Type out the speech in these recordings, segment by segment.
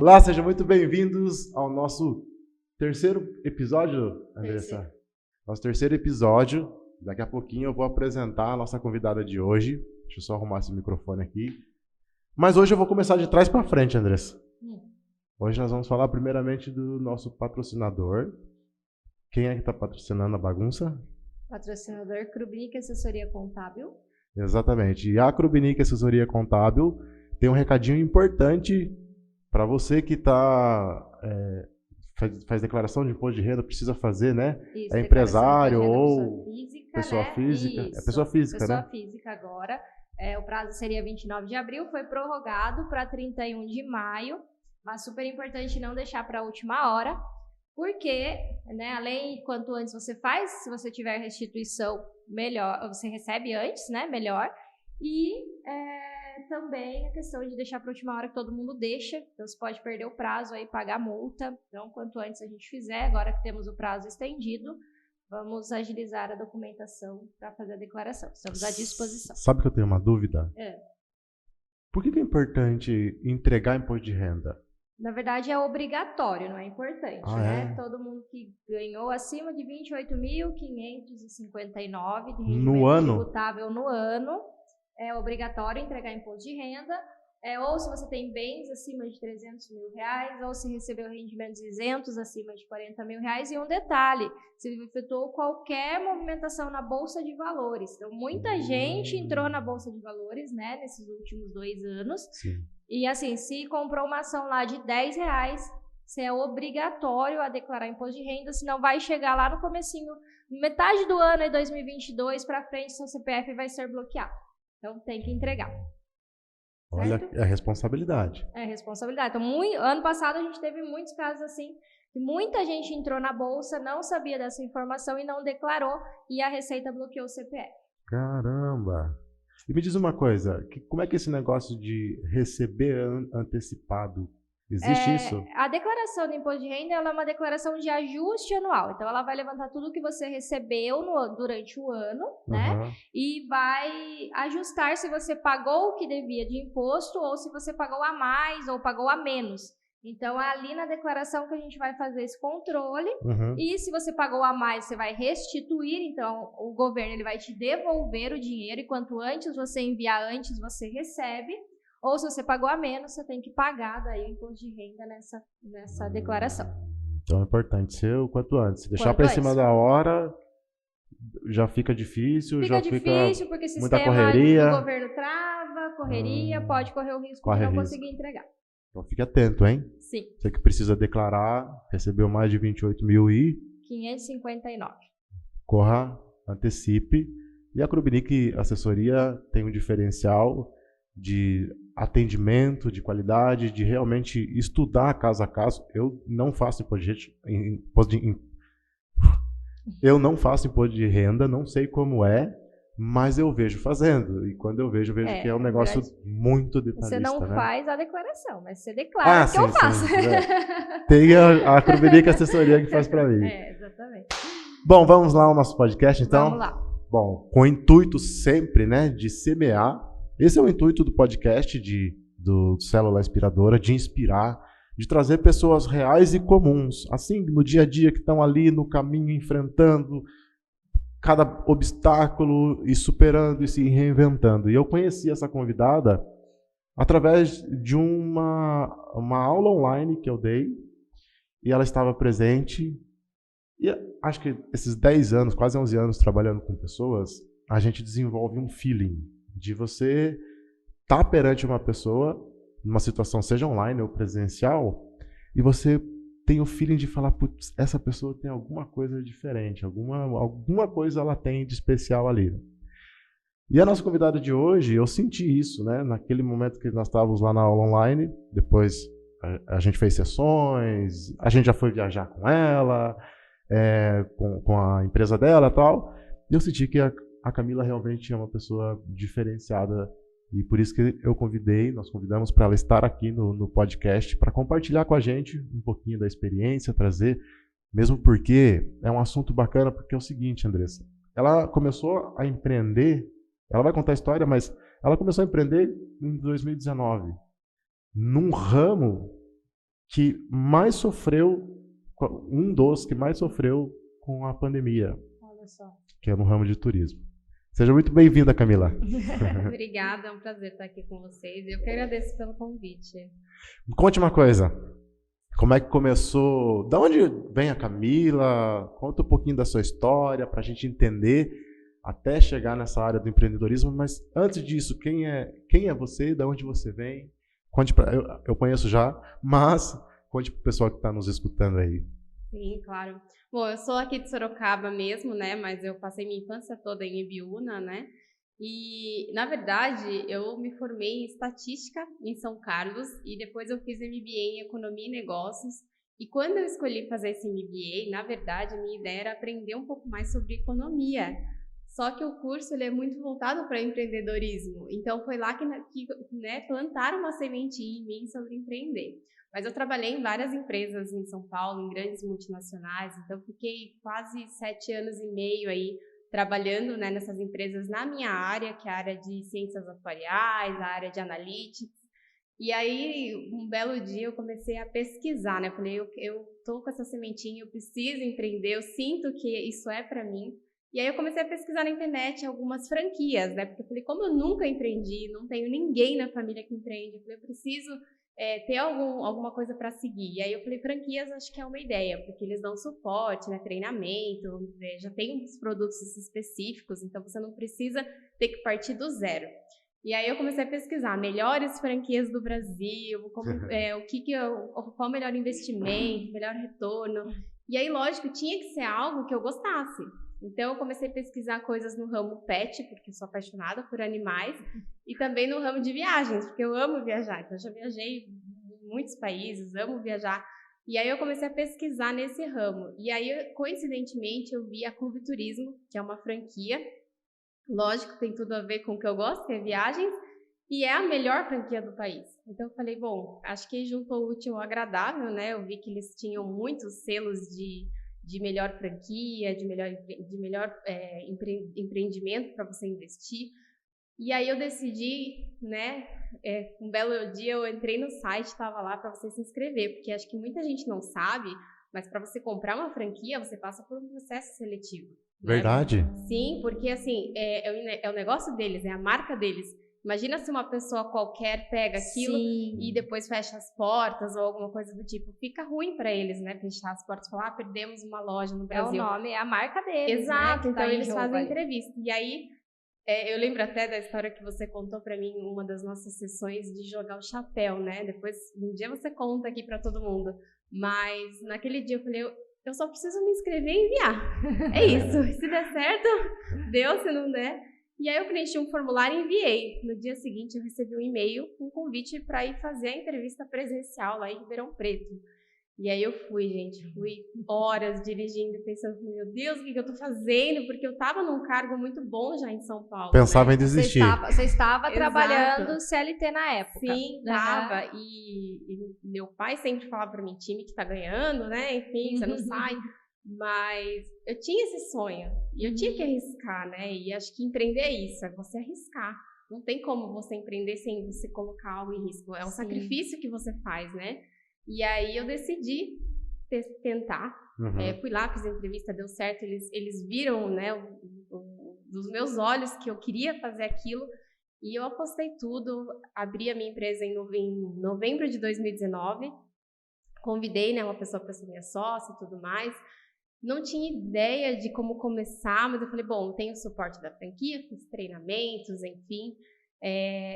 Olá, sejam muito bem-vindos ao nosso terceiro episódio, Andressa. Nosso terceiro episódio. Daqui a pouquinho eu vou apresentar a nossa convidada de hoje. Deixa eu só arrumar esse microfone aqui. Mas hoje eu vou começar de trás para frente, Andressa. Hoje nós vamos falar primeiramente do nosso patrocinador. Quem é que está patrocinando a bagunça? Patrocinador Krubnik Assessoria Contábil. Exatamente. E a Krubnik Assessoria Contábil tem um recadinho importante para você que faz declaração de imposto de renda, precisa fazer, né? Isso, é empresário ou pessoa física, É pessoa física, né? Pessoa física agora. O prazo seria 29 de abril, foi prorrogado para 31 de maio, mas super importante não deixar para a última hora, porque, né, além, quanto antes você faz, se você tiver restituição, melhor, você recebe antes, né, melhor, e também a questão de deixar para a última hora que todo mundo deixa, então você pode perder o prazo aí, pagar multa, então quanto antes a gente fizer, agora que temos o prazo estendido, vamos agilizar a documentação para fazer a declaração, estamos à disposição. Sabe que eu tenho uma dúvida? É. Por que é importante entregar imposto de renda? Na verdade é obrigatório, não é importante, né? É? Todo mundo que ganhou acima de 28.559 de No rendimento ano? tributável no ano, é obrigatório entregar imposto de renda, ou se você tem bens acima de 300 mil reais, ou se recebeu rendimentos isentos acima de 40 mil reais. E um detalhe, se efetuou qualquer movimentação na Bolsa de Valores. Então, muita gente entrou na Bolsa de Valores, né, nesses últimos 2 anos. Sim. E assim, se comprou uma ação lá de 10 reais, você é obrigatório a declarar imposto de renda, senão vai chegar lá no comecinho, metade do ano de 2022 para frente, seu CPF vai ser bloqueado. Então, tem que entregar. Olha, certo? é responsabilidade. É responsabilidade. Então, ano passado a gente teve muitos casos assim, que muita gente entrou na bolsa, não sabia dessa informação e não declarou, e a Receita bloqueou o CPF. Caramba! E me diz uma coisa, como é que esse negócio de receber antecipado, existe isso? A declaração do imposto de renda ela é uma declaração de ajuste anual. Então, ela vai levantar tudo que você recebeu durante o ano, né? E vai ajustar se você pagou o que devia de imposto ou se você pagou a mais ou pagou a menos. Então, é ali na declaração que a gente vai fazer esse controle. E se você pagou a mais, você vai restituir. Então, o governo ele vai te devolver o dinheiro. E quanto antes você enviar, antes você recebe. Ou se você pagou a menos, você tem que pagar daí o imposto de renda nessa declaração. Então é importante ser o quanto antes. Se deixar para cima da hora, já fica difícil, Porque o muita sistema correria. do governo trava, pode correr o risco de não conseguir entregar. Então fique atento, hein? Sim. Você que precisa declarar, recebeu mais de 28.559. Corra, antecipe. E a Krubnik Assessoria tem um diferencial de atendimento, de qualidade, de realmente estudar caso a caso. Eu não faço imposto de renda, não sei como é, mas eu vejo fazendo. E quando eu vejo que é um negócio muito detalhista. Você não faz a declaração, mas você declara que eu faço. Tem a Krubnik Assessoria que faz para mim. Exatamente. Bom, vamos lá ao nosso podcast, então? Vamos lá. Bom, com o intuito sempre, né, de semear. Esse é o intuito do podcast do Célula Inspiradora, de inspirar, de trazer pessoas reais e comuns, assim, no dia a dia, que estão ali no caminho, enfrentando cada obstáculo e superando e se reinventando. E eu conheci essa convidada através de uma aula online que eu dei, e ela estava presente. E acho que esses 10 anos, quase 11 anos trabalhando com pessoas, a gente desenvolve um feeling de você estar perante uma pessoa, numa situação seja online ou presencial, e você tem o feeling de falar, putz, essa pessoa tem alguma coisa diferente, alguma coisa ela tem de especial ali. E a nossa convidada de hoje, eu senti isso, né? Naquele momento que nós estávamos lá na aula online, depois a gente fez sessões, a gente já foi viajar com ela, com a empresa dela e tal, e eu senti que a Camila realmente é uma pessoa diferenciada e por isso que nós convidamos para ela estar aqui no podcast para compartilhar com a gente um pouquinho da experiência, trazer, mesmo porque é um assunto bacana, porque é o seguinte, Andressa, ela começou a empreender, ela vai contar a história, mas ela começou a empreender em 2019, num ramo que mais sofreu, um dos que mais sofreu com a pandemia. Olha só. Que é no ramo de turismo. Seja muito bem-vinda, Camila. Obrigada, é um prazer estar aqui com vocês. Eu que agradeço pelo convite. Me conte uma coisa. Como é que começou? Da onde vem a Camila? Conta um pouquinho da sua história para a gente entender até chegar nessa área do empreendedorismo. Mas antes disso, quem é você? Da onde você vem? Conte eu conheço já, mas conte para o pessoal que está nos escutando aí. Sim, claro. Bom, eu sou aqui de Sorocaba mesmo, né? Mas eu passei minha infância toda em Ibiúna, né? E, na verdade, eu me formei em estatística em São Carlos e depois eu fiz MBA em economia e negócios. E quando eu escolhi fazer esse MBA, na verdade, a minha ideia era aprender um pouco mais sobre economia. Só que o curso ele é muito voltado para empreendedorismo. Então, foi lá que né, plantaram uma sementinha em mim sobre empreender. Mas eu trabalhei em várias empresas em São Paulo, em grandes multinacionais. Então, fiquei quase 7 anos e meio aí trabalhando, né, nessas empresas na minha área, que é a área de ciências atuariais, a área de analytics. E aí, um belo dia, eu comecei a pesquisar, né? Eu falei, eu tô com essa sementinha, eu preciso empreender, eu sinto que isso é para mim. E aí eu comecei a pesquisar na internet algumas franquias, né? Porque eu falei, como eu nunca empreendi, não tenho ninguém na família que empreende, eu falei, eu preciso ter alguma coisa para seguir. E aí eu falei, franquias acho que é uma ideia, porque eles dão suporte, né, treinamento, já tem uns produtos assim, específicos, então você não precisa ter que partir do zero. E aí eu comecei a pesquisar melhores franquias do Brasil, qual o melhor investimento, melhor retorno. E aí, lógico, tinha que ser algo que eu gostasse. Então, eu comecei a pesquisar coisas no ramo pet, porque eu sou apaixonada por animais, e também no ramo de viagens, porque eu amo viajar. Então, eu já viajei em muitos países, amo viajar. E aí, eu comecei a pesquisar nesse ramo. E aí, coincidentemente, eu vi a Clube Turismo, que é uma franquia. Lógico, tem tudo a ver com o que eu gosto, que é viagens, e é a melhor franquia do país. Então, eu falei, bom, acho que juntou o útil ao agradável, né? Eu vi que eles tinham muitos selos de melhor franquia, de melhor empreendimento para você investir. E aí eu decidi, né, um belo dia eu entrei no site, estava lá para você se inscrever, porque acho que muita gente não sabe, mas para você comprar uma franquia, você passa por um processo seletivo. Verdade? Né? Sim, porque assim, é o negócio deles, é a marca deles. Imagina se uma pessoa qualquer pega aquilo e depois fecha as portas ou alguma coisa do tipo. Fica ruim para eles, né? Fechar as portas e falar, perdemos uma loja no Brasil. É o nome, é a marca deles. Exato, né, então eles fazem entrevista. E aí, eu lembro até da história que você contou para mim em uma das nossas sessões de jogar o chapéu, né? Depois, um dia você conta aqui para todo mundo. Mas naquele dia eu falei, eu só preciso me inscrever e enviar. É isso. Se der certo, deu. Se não der... E aí eu preenchi um formulário e enviei. No dia seguinte eu recebi um e-mail com um convite para ir fazer a entrevista presencial lá em Ribeirão Preto. E aí eu fui, gente, fui horas dirigindo, pensando, meu Deus, o que eu tô fazendo? Porque eu tava num cargo muito bom já em São Paulo. Pensava né? em desistir. Você estava trabalhando CLT na época. Sim, tava. E meu pai sempre falava para mim, time que tá ganhando, né? Enfim, você não sai. Mas eu tinha esse sonho e eu tinha que arriscar, né? E acho que empreender é isso, é você arriscar. Não tem como você empreender sem você colocar algo em risco. É um sacrifício que você faz, né? E aí eu decidi tentar. Fui lá, fiz a entrevista, deu certo. Eles viram, né, dos meus olhos que eu queria fazer aquilo. E eu apostei tudo. Abri a minha empresa em novembro de 2019. Convidei, né, uma pessoa para ser minha sócia e tudo mais. Não tinha ideia de como começar, mas eu falei, bom, tenho o suporte da franquia, fiz treinamentos, enfim.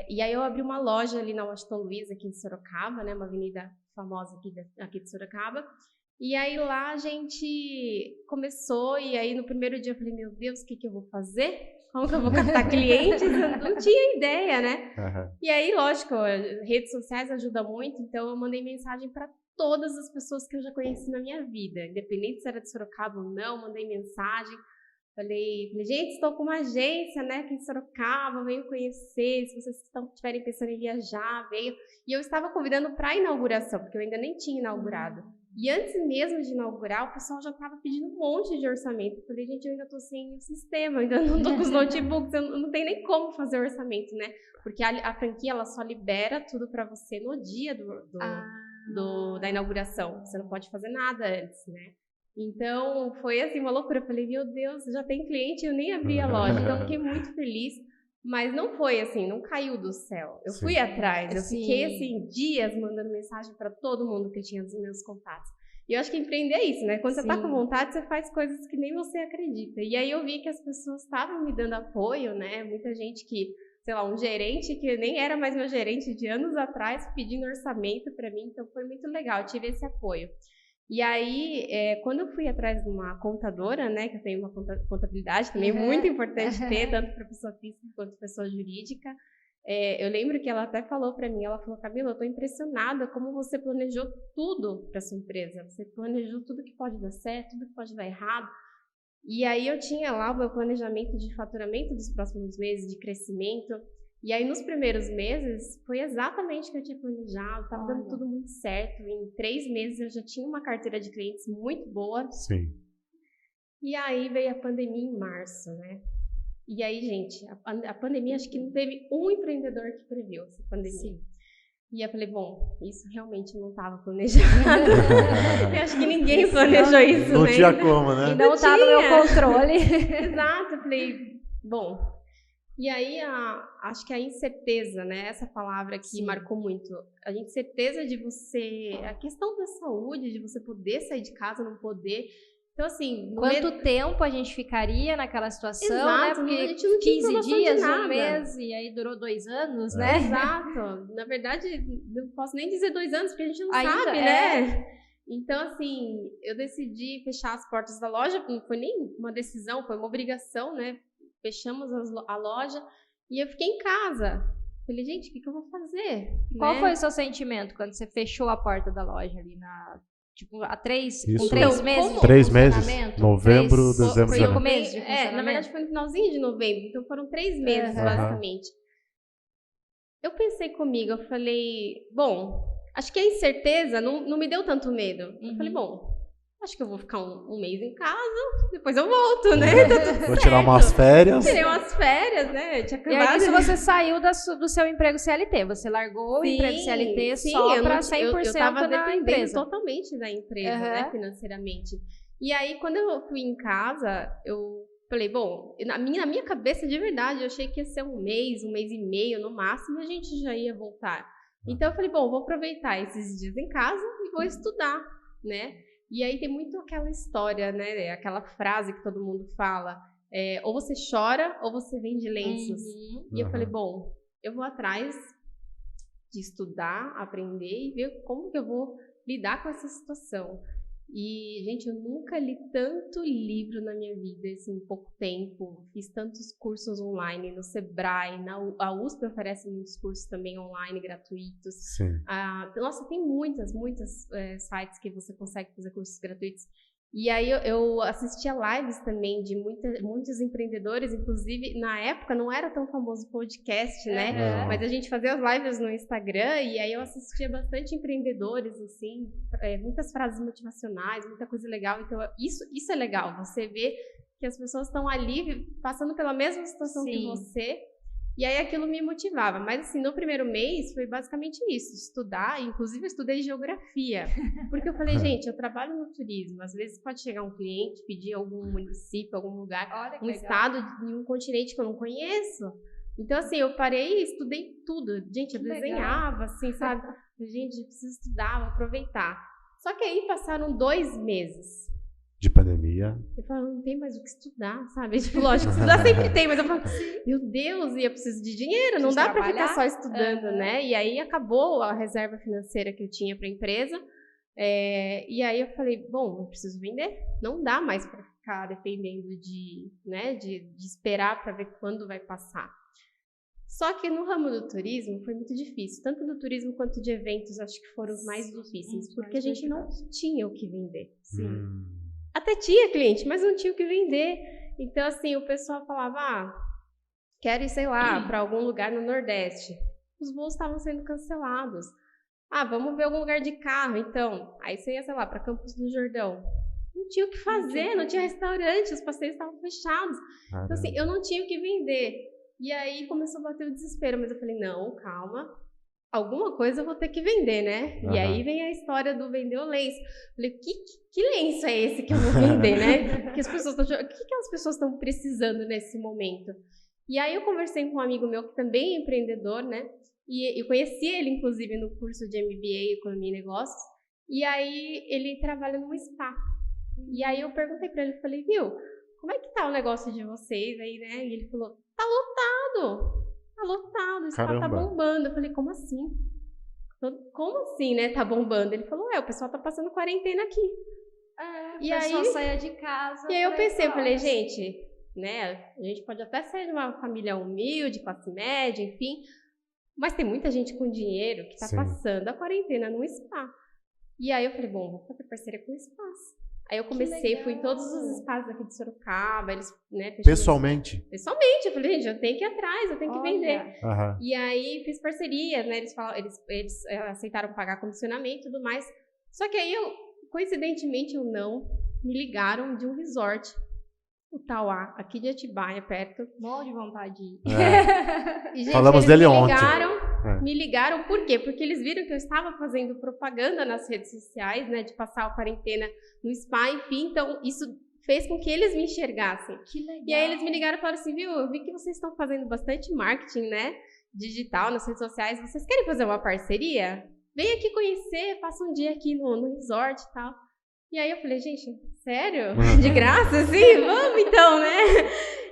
E aí eu abri uma loja ali na Washington Luiz, aqui em Sorocaba, né, uma avenida famosa aqui de Sorocaba. E aí lá a gente começou, e aí no primeiro dia eu falei, meu Deus, o que eu vou fazer? Como que eu vou captar clientes? Eu não tinha ideia, né? E aí, lógico, redes sociais ajudam muito, então eu mandei mensagem para todas as pessoas que eu já conheci na minha vida, independente se era de Sorocaba ou não, mandei mensagem, falei, gente, estou com uma agência, né, aqui em Sorocaba, venham conhecer, se vocês estiverem pensando em viajar, venham. E eu estava convidando para a inauguração, porque eu ainda nem tinha inaugurado. E antes mesmo de inaugurar, o pessoal já estava pedindo um monte de orçamento. Eu falei, gente, eu ainda estou sem o sistema, eu ainda não estou com os notebooks, eu não tenho nem como fazer orçamento, né? Porque a franquia, ela só libera tudo para você no dia do da inauguração. Você não pode fazer nada antes, né? Então, foi assim, uma loucura. Eu falei, meu Deus, já tem cliente, eu nem abri a loja. Então, eu fiquei muito feliz. Mas não foi assim, não caiu do céu. Eu fui atrás, eu fiquei assim, dias mandando mensagem para todo mundo que tinha dos meus contatos. E eu acho que empreender é isso, né? Quando você tá com vontade, você faz coisas que nem você acredita. E aí eu vi que as pessoas estavam me dando apoio, né? Muita gente que, sei lá, um gerente que nem era mais meu gerente de anos atrás, pedindo orçamento para mim. Então foi muito legal, eu tive esse apoio. E aí, quando eu fui atrás de uma contadora, né, que eu tenho uma contabilidade também muito importante ter, tanto para pessoa física quanto pessoa jurídica, eu lembro que ela até falou para mim, ela falou, Camila, eu estou impressionada como você planejou tudo para sua empresa. Você planejou tudo que pode dar certo, tudo que pode dar errado. E aí eu tinha lá o meu planejamento de faturamento dos próximos meses, de crescimento. E aí, nos primeiros meses, foi exatamente o que eu tinha planejado, estava dando tudo muito certo. Em 3 meses, eu já tinha uma carteira de clientes muito boa. Sim. E aí, veio a pandemia em março, né? E aí, gente, a pandemia, acho que não teve um empreendedor que previu essa pandemia. Sim. E eu falei, bom, isso realmente não estava planejado. Eu acho que ninguém planejou isso, não né? Não tinha como, né? E não tá no meu controle. Exato, eu falei, bom... E aí, acho que a incerteza, né? Essa palavra que marcou muito. A incerteza de você... A questão da saúde, de você poder sair de casa, não poder... Então, assim... Quanto tempo a gente ficaria naquela situação, exato, né? Porque a gente não tinha 15 dias, de nada. um mês, e aí durou 2 anos, né? Exato. Na verdade, não posso nem dizer 2 anos, porque a gente não ainda sabe, né? Então, assim, eu decidi fechar as portas da loja. Não foi nem uma decisão, foi uma obrigação, né? Fechamos a loja e eu fiquei em casa. Falei, gente, o que eu vou fazer? Qual né? foi o seu sentimento quando você fechou a porta da loja ali com 3 meses de 3 meses, funcionamento? novembro, dezembro, foi janeiro. no começo de funcionamento? Na verdade foi no finalzinho de novembro, então foram 3 meses, basicamente. Eu pensei comigo, eu falei, bom, acho que a incerteza não me deu tanto medo. Eu falei, bom, acho que eu vou ficar um mês em casa, depois eu volto, né? Tá tudo vou tirar umas férias. Tirei umas férias, né? Tinha E aí, se você saiu do seu emprego CLT, você largou o emprego CLT só para 100% eu tava na empresa. Totalmente da empresa, né? Financeiramente. E aí, quando eu fui em casa, eu falei, bom, na minha cabeça, de verdade, eu achei que ia ser um mês e meio, no máximo, a gente já ia voltar. Então, eu falei, bom, vou aproveitar esses dias em casa e vou estudar, né? E aí tem muito aquela história, né? Aquela frase que todo mundo fala. Ou você chora ou você vende lenços. E eu falei, bom, eu vou atrás de estudar, aprender e ver como que eu vou lidar com essa situação. E, gente, eu nunca li tanto livro na minha vida, assim, em pouco tempo. Fiz tantos cursos online no Sebrae, a USP oferece muitos cursos também online, gratuitos. Sim. Nossa, tem muitas sites que você consegue fazer cursos gratuitos. E aí eu assistia lives também de muitos empreendedores, inclusive na época não era tão famoso o podcast, né? Mas a gente fazia as lives no Instagram e aí eu assistia bastante empreendedores, assim, muitas frases motivacionais, muita coisa legal. Então isso é legal, você vê que as pessoas estão ali passando pela mesma situação que você. E aí aquilo me motivava, mas assim, no primeiro mês foi basicamente isso, estudar, inclusive eu estudei geografia, porque eu falei, gente, eu trabalho no turismo, às vezes pode chegar um cliente, pedir algum município, algum lugar, um estado em um continente que eu não conheço, então assim, eu parei e estudei tudo, gente, eu desenhava, assim, sabe, gente, eu preciso estudar, vou aproveitar. Só que aí passaram 2 meses. De pandemia. Eu falo, não tem mais o que estudar, sabe? Tipo, lógico, estudar sempre tem, mas eu falo, meu Deus, e eu preciso de dinheiro, não dá pra ficar só estudando, né? E aí acabou a reserva financeira que eu tinha pra empresa, e aí eu falei, bom, eu preciso vender, não dá mais pra ficar dependendo de esperar pra ver quando vai passar. Só que no ramo do turismo foi muito difícil, tanto do turismo quanto de eventos, acho que foram os mais difíceis, porque a gente não tinha o que vender. Até tinha cliente, mas não tinha o que vender. Então, assim, o pessoal falava, quero ir, sei lá, para algum lugar no Nordeste. Os voos estavam sendo cancelados. Vamos ver algum lugar de carro, então. Aí você ia, sei lá, para Campos do Jordão. Não tinha o que fazer, não tinha restaurante, os passeios estavam fechados. Então, assim, eu não tinha o que vender. E aí começou a bater o desespero, mas eu falei, não, calma. alguma coisa eu vou ter que vender, né? Uhum. E aí vem a história do vender o lenço. Falei, que lenço é esse que eu vou vender, né? Que as pessoas o que as pessoas estão precisando nesse momento? E aí eu conversei com um amigo meu que também é empreendedor, né? E eu conheci ele, inclusive, no curso de MBA, Economia e Negócios. E aí ele trabalha num spa. E aí eu perguntei pra ele, falei, viu, como é que tá o negócio de vocês aí, né? E ele falou, tá lotado, o spa tá bombando. Eu falei, como assim? Como assim, né? Tá bombando? Ele falou, o pessoal tá passando quarentena aqui. E aí, o pessoal saia de casa. E aí eu pensei, eu falei, gente, né? A gente pode até ser de uma família humilde, classe média, enfim, mas tem muita gente com dinheiro que tá passando a quarentena num spa. E aí eu falei, bom, vou fazer parceria com spas. Aí eu comecei, fui em todos os spas aqui de Sorocaba, eles, né? Pessoalmente? Pessoalmente, eu falei, gente, eu tenho que ir atrás, eu tenho que vender. Uhum. E aí fiz parcerias, né? Eles aceitaram pagar comissionamento e tudo mais. Só que aí coincidentemente me ligaram de um resort, o Tauá, aqui de Atibaia, perto. Morro de vontade de ir. E, gente, falamos dele ontem. Me ligaram, por quê? Porque eles viram que eu estava fazendo propaganda nas redes sociais, né, de passar a quarentena no spa, enfim, então isso fez com que eles me enxergassem. Que legal. E aí eles me ligaram e falaram assim, viu, eu vi que vocês estão fazendo bastante marketing, né, digital nas redes sociais, vocês querem fazer uma parceria? Vem aqui conhecer, passa um dia aqui no resort e tal. E aí eu falei, gente, sério? De graça, assim? Vamos então, né?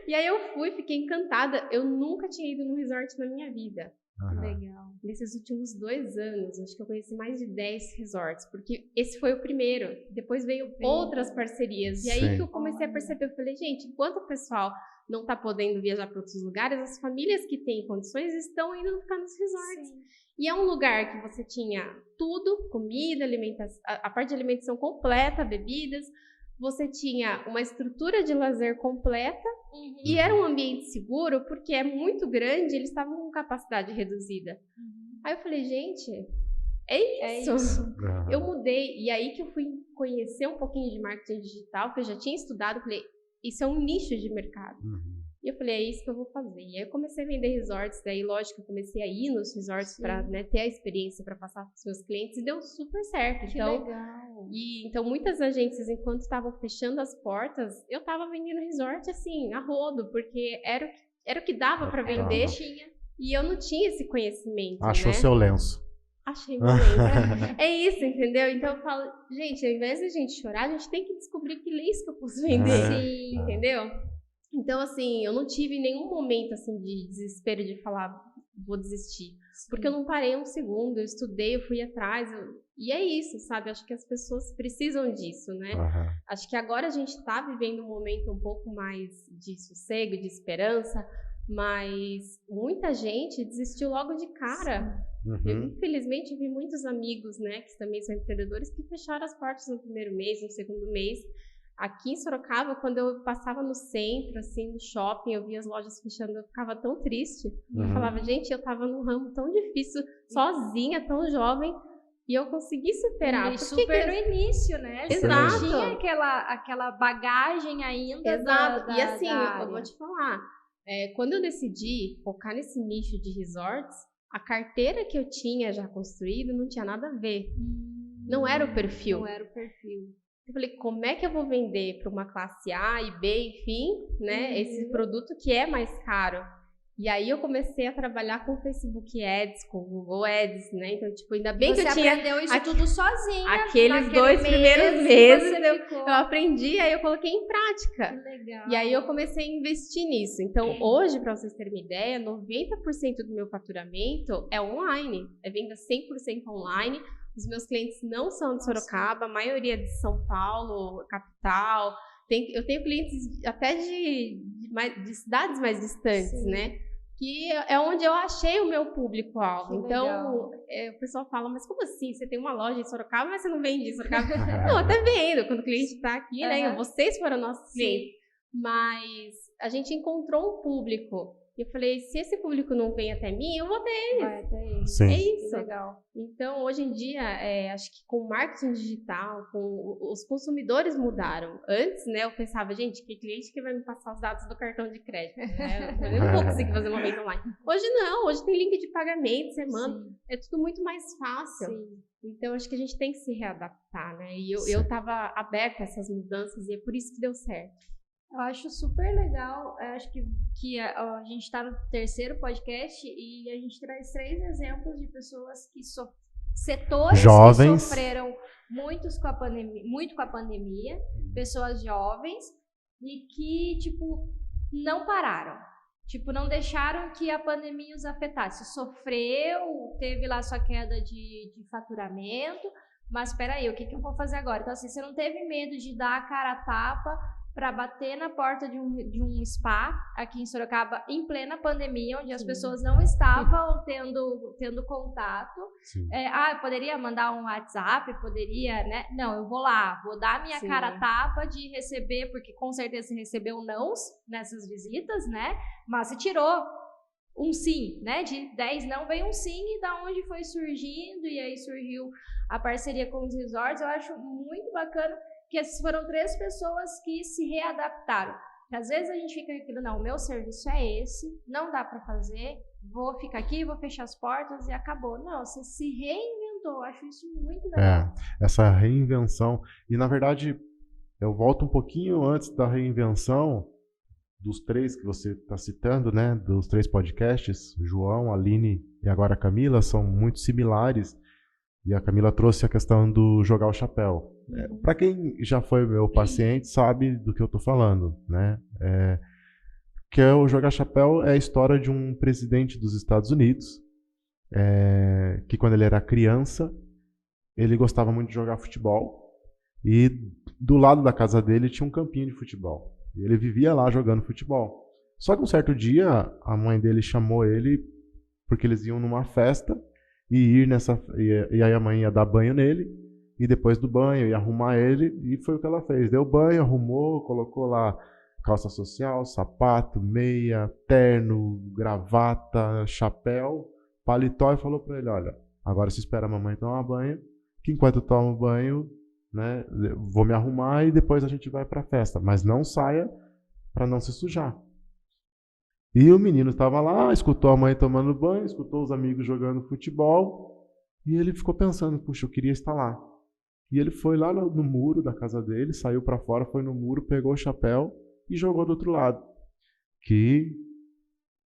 E aí eu fui, fiquei encantada. Eu nunca tinha ido num resort na minha vida. Uhum. Legal. Nesses últimos 2 anos, acho que eu conheci mais de 10 resorts, porque esse foi o primeiro. Depois veio outras parcerias. E aí que eu comecei a perceber, eu falei, gente, enquanto o pessoal não está podendo viajar para outros lugares, as famílias que têm condições estão indo ficar nos resorts. Sim. E é um lugar que você tinha tudo, comida, alimentação, a parte de alimentação completa, bebidas, você tinha uma estrutura de lazer completa e era um ambiente seguro porque é muito grande, eles estavam com capacidade reduzida. Aí eu falei, gente, é isso. Eu mudei, e aí que eu fui conhecer um pouquinho de marketing digital, que eu já tinha estudado, falei, isso é um nicho de mercado. E eu falei, é isso que eu vou fazer. E aí eu comecei a vender resorts, daí lógico, eu comecei a ir nos resorts para, né, ter a experiência para passar para os meus clientes e deu super certo. Que legal. Então muitas agências, enquanto estavam fechando as portas, eu estava vendendo resort assim, a rodo, porque era o que dava para vender. E eu não tinha esse conhecimento. Achou, né? Seu lenço. Achei meu lenço. É isso, entendeu? Então eu falo, gente, ao invés de a gente chorar, a gente tem que descobrir que lenço que eu posso vender. Sim. Entendeu? Então, assim, eu não tive nenhum momento, assim, de desespero de falar, vou desistir. Porque eu não parei um segundo, eu estudei, eu fui atrás, e é isso, sabe? Acho que as pessoas precisam disso, né? Acho que agora a gente tá vivendo um momento um pouco mais de sossego, de esperança, mas muita gente desistiu logo de cara. Eu, infelizmente, vi muitos amigos, né, que também são empreendedores, que fecharam as portas no primeiro mês, no segundo mês. Aqui em Sorocaba, quando eu passava no centro, assim, no shopping, eu via as lojas fechando, eu ficava tão triste. Eu falava, gente, eu tava num ramo tão difícil, sozinha, tão jovem, e eu consegui superar. No início, né? Exato. Você não tinha aquela bagagem ainda. Exato. E assim, eu vou te falar, quando eu decidi focar nesse nicho de resorts, a carteira que eu tinha já construída não tinha nada a ver. Não era o perfil. Eu falei, como é que eu vou vender para uma classe A e B, enfim, né, esse produto que é mais caro? E aí eu comecei a trabalhar com Facebook Ads, com Google Ads, né? Então, tipo, ainda bem que eu tinha... Você aprendeu isso tudo sozinha. Aqueles 2 primeiros meses eu aprendi, aí eu coloquei em prática. Que legal. E aí eu comecei a investir nisso. Então, hoje, para vocês terem uma ideia, 90% do meu faturamento é online. É venda 100% online. Os meus clientes não são de Sorocaba, a maioria é de São Paulo, capital. Eu tenho clientes até de cidades mais distantes, né? Que é onde eu achei o meu público-alvo. Então, o pessoal fala, mas como assim? Você tem uma loja em Sorocaba, mas você não vende em Sorocaba? Não, até vendo, quando o cliente está aqui, né? Vocês foram nossos clientes. Mas a gente encontrou um público. E eu falei, se esse público não vem até mim, eu vou até eles. Vai até eles. Sim. É isso. Legal. Então, hoje em dia, acho que com o marketing digital, os consumidores mudaram. Antes, né, eu pensava, gente, que cliente que vai me passar os dados do cartão de crédito? Né? Eu não vou conseguir fazer uma venda online. Hoje não, hoje tem link de pagamento, você manda. Sim. É tudo muito mais fácil. Sim. Então, acho que a gente tem que se readaptar, né? E eu estava aberta a essas mudanças e é por isso que deu certo. Eu acho super legal, eu acho que a gente está no 3º podcast e a gente traz 3 exemplos de pessoas setores jovens, que sofreram muito com a pandemia, pessoas jovens e que, tipo, não pararam. Tipo, não deixaram que a pandemia os afetasse. Sofreu, teve lá sua queda de faturamento, mas espera aí, o que eu vou fazer agora? Então, assim, você não teve medo de dar a cara a tapa para bater na porta de um spa aqui em Sorocaba em plena pandemia, onde as pessoas não estavam tendo contato. Eu poderia mandar um WhatsApp, poderia, né? Não, eu vou lá, vou dar a minha cara a tapa de receber, porque com certeza você recebeu nãos nessas visitas, né? Mas você tirou um sim, né? De 10 não veio um sim, e da onde foi surgindo, e aí surgiu a parceria com os resorts. Eu acho muito bacana que essas foram 3 pessoas que se readaptaram. Às vezes a gente fica aquilo, não, o meu serviço é esse, não dá para fazer, vou ficar aqui, vou fechar as portas e acabou. Não, você se reinventou, eu acho isso muito legal. Essa reinvenção. E, na verdade, eu volto um pouquinho antes da reinvenção dos 3 que você está citando, né? Dos 3 podcasts, João, Aline e agora a Camila, são muito similares. E a Camila trouxe a questão do jogar o chapéu. Para quem já foi meu paciente, sabe do que eu estou falando, né? Que o jogar chapéu é a história de um presidente dos Estados Unidos, que quando ele era criança, ele gostava muito de jogar futebol, e do lado da casa dele tinha um campinho de futebol. E ele vivia lá jogando futebol. Só que um certo dia, a mãe dele chamou ele, porque eles iam numa festa, e aí a mãe ia dar banho nele, e depois do banho ia arrumar ele, e foi o que ela fez. Deu banho, arrumou, colocou lá calça social, sapato, meia, terno, gravata, chapéu, paletó, e falou para ele, olha, agora você espera a mamãe tomar banho, que enquanto eu tomo banho, né, vou me arrumar e depois a gente vai para a festa, mas não saia para não se sujar. E o menino estava lá, escutou a mãe tomando banho, escutou os amigos jogando futebol, e ele ficou pensando, puxa, eu queria estar lá. E ele foi lá no muro da casa dele, saiu para fora, foi no muro, pegou o chapéu e jogou do outro lado. Que,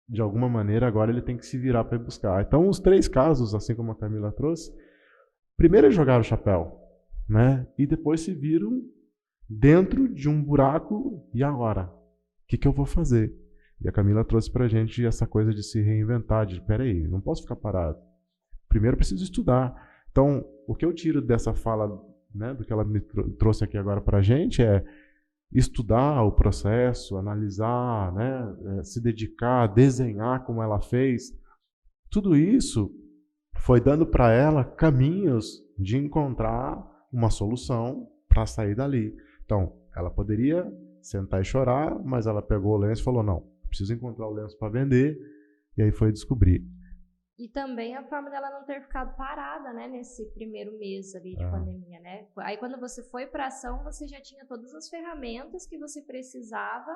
de alguma maneira, agora ele tem que se virar para ir buscar. Então, os 3 casos, assim como a Camila trouxe, primeiro eles jogaram o chapéu, né? E depois se viram dentro de um buraco, e agora? O que eu vou fazer? E a Camila trouxe pra gente essa coisa de se reinventar, de, peraí, não posso ficar parado. Primeiro eu preciso estudar. Então, o que eu tiro dessa fala, né, do que ela me trouxe aqui agora pra gente é estudar o processo, analisar, né, se dedicar, desenhar como ela fez. Tudo isso foi dando para ela caminhos de encontrar uma solução para sair dali. Então, ela poderia sentar e chorar, mas ela pegou o lenço e falou, não, preciso encontrar o lenço para vender, e aí foi descobrir. E também a forma dela não ter ficado parada, né, nesse primeiro mês ali de pandemia, né? Aí quando você foi para ação, você já tinha todas as ferramentas que você precisava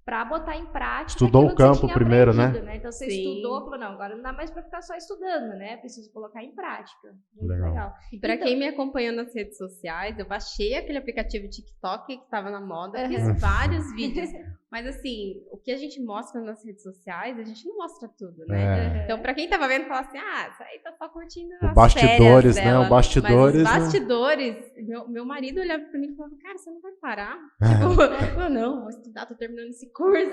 para botar em prática. Estudou o campo primeiro, né? Então você estudou, falou, não, agora não dá mais para ficar só estudando, né? Preciso colocar em prática. Muito legal. E para quem me acompanhou nas redes sociais, eu baixei aquele aplicativo TikTok que estava na moda, fiz vários vídeos. Mas assim, o que a gente mostra nas redes sociais, a gente não mostra tudo, né? Então, pra quem tava vendo, fala assim, isso aí tá só curtindo as bastidores, férias dela. Né? O bastidores. Mas os bastidores, meu marido olhava pra mim e falava, cara, você não vai parar? Tipo, eu não, vou estudar, tô terminando esse curso.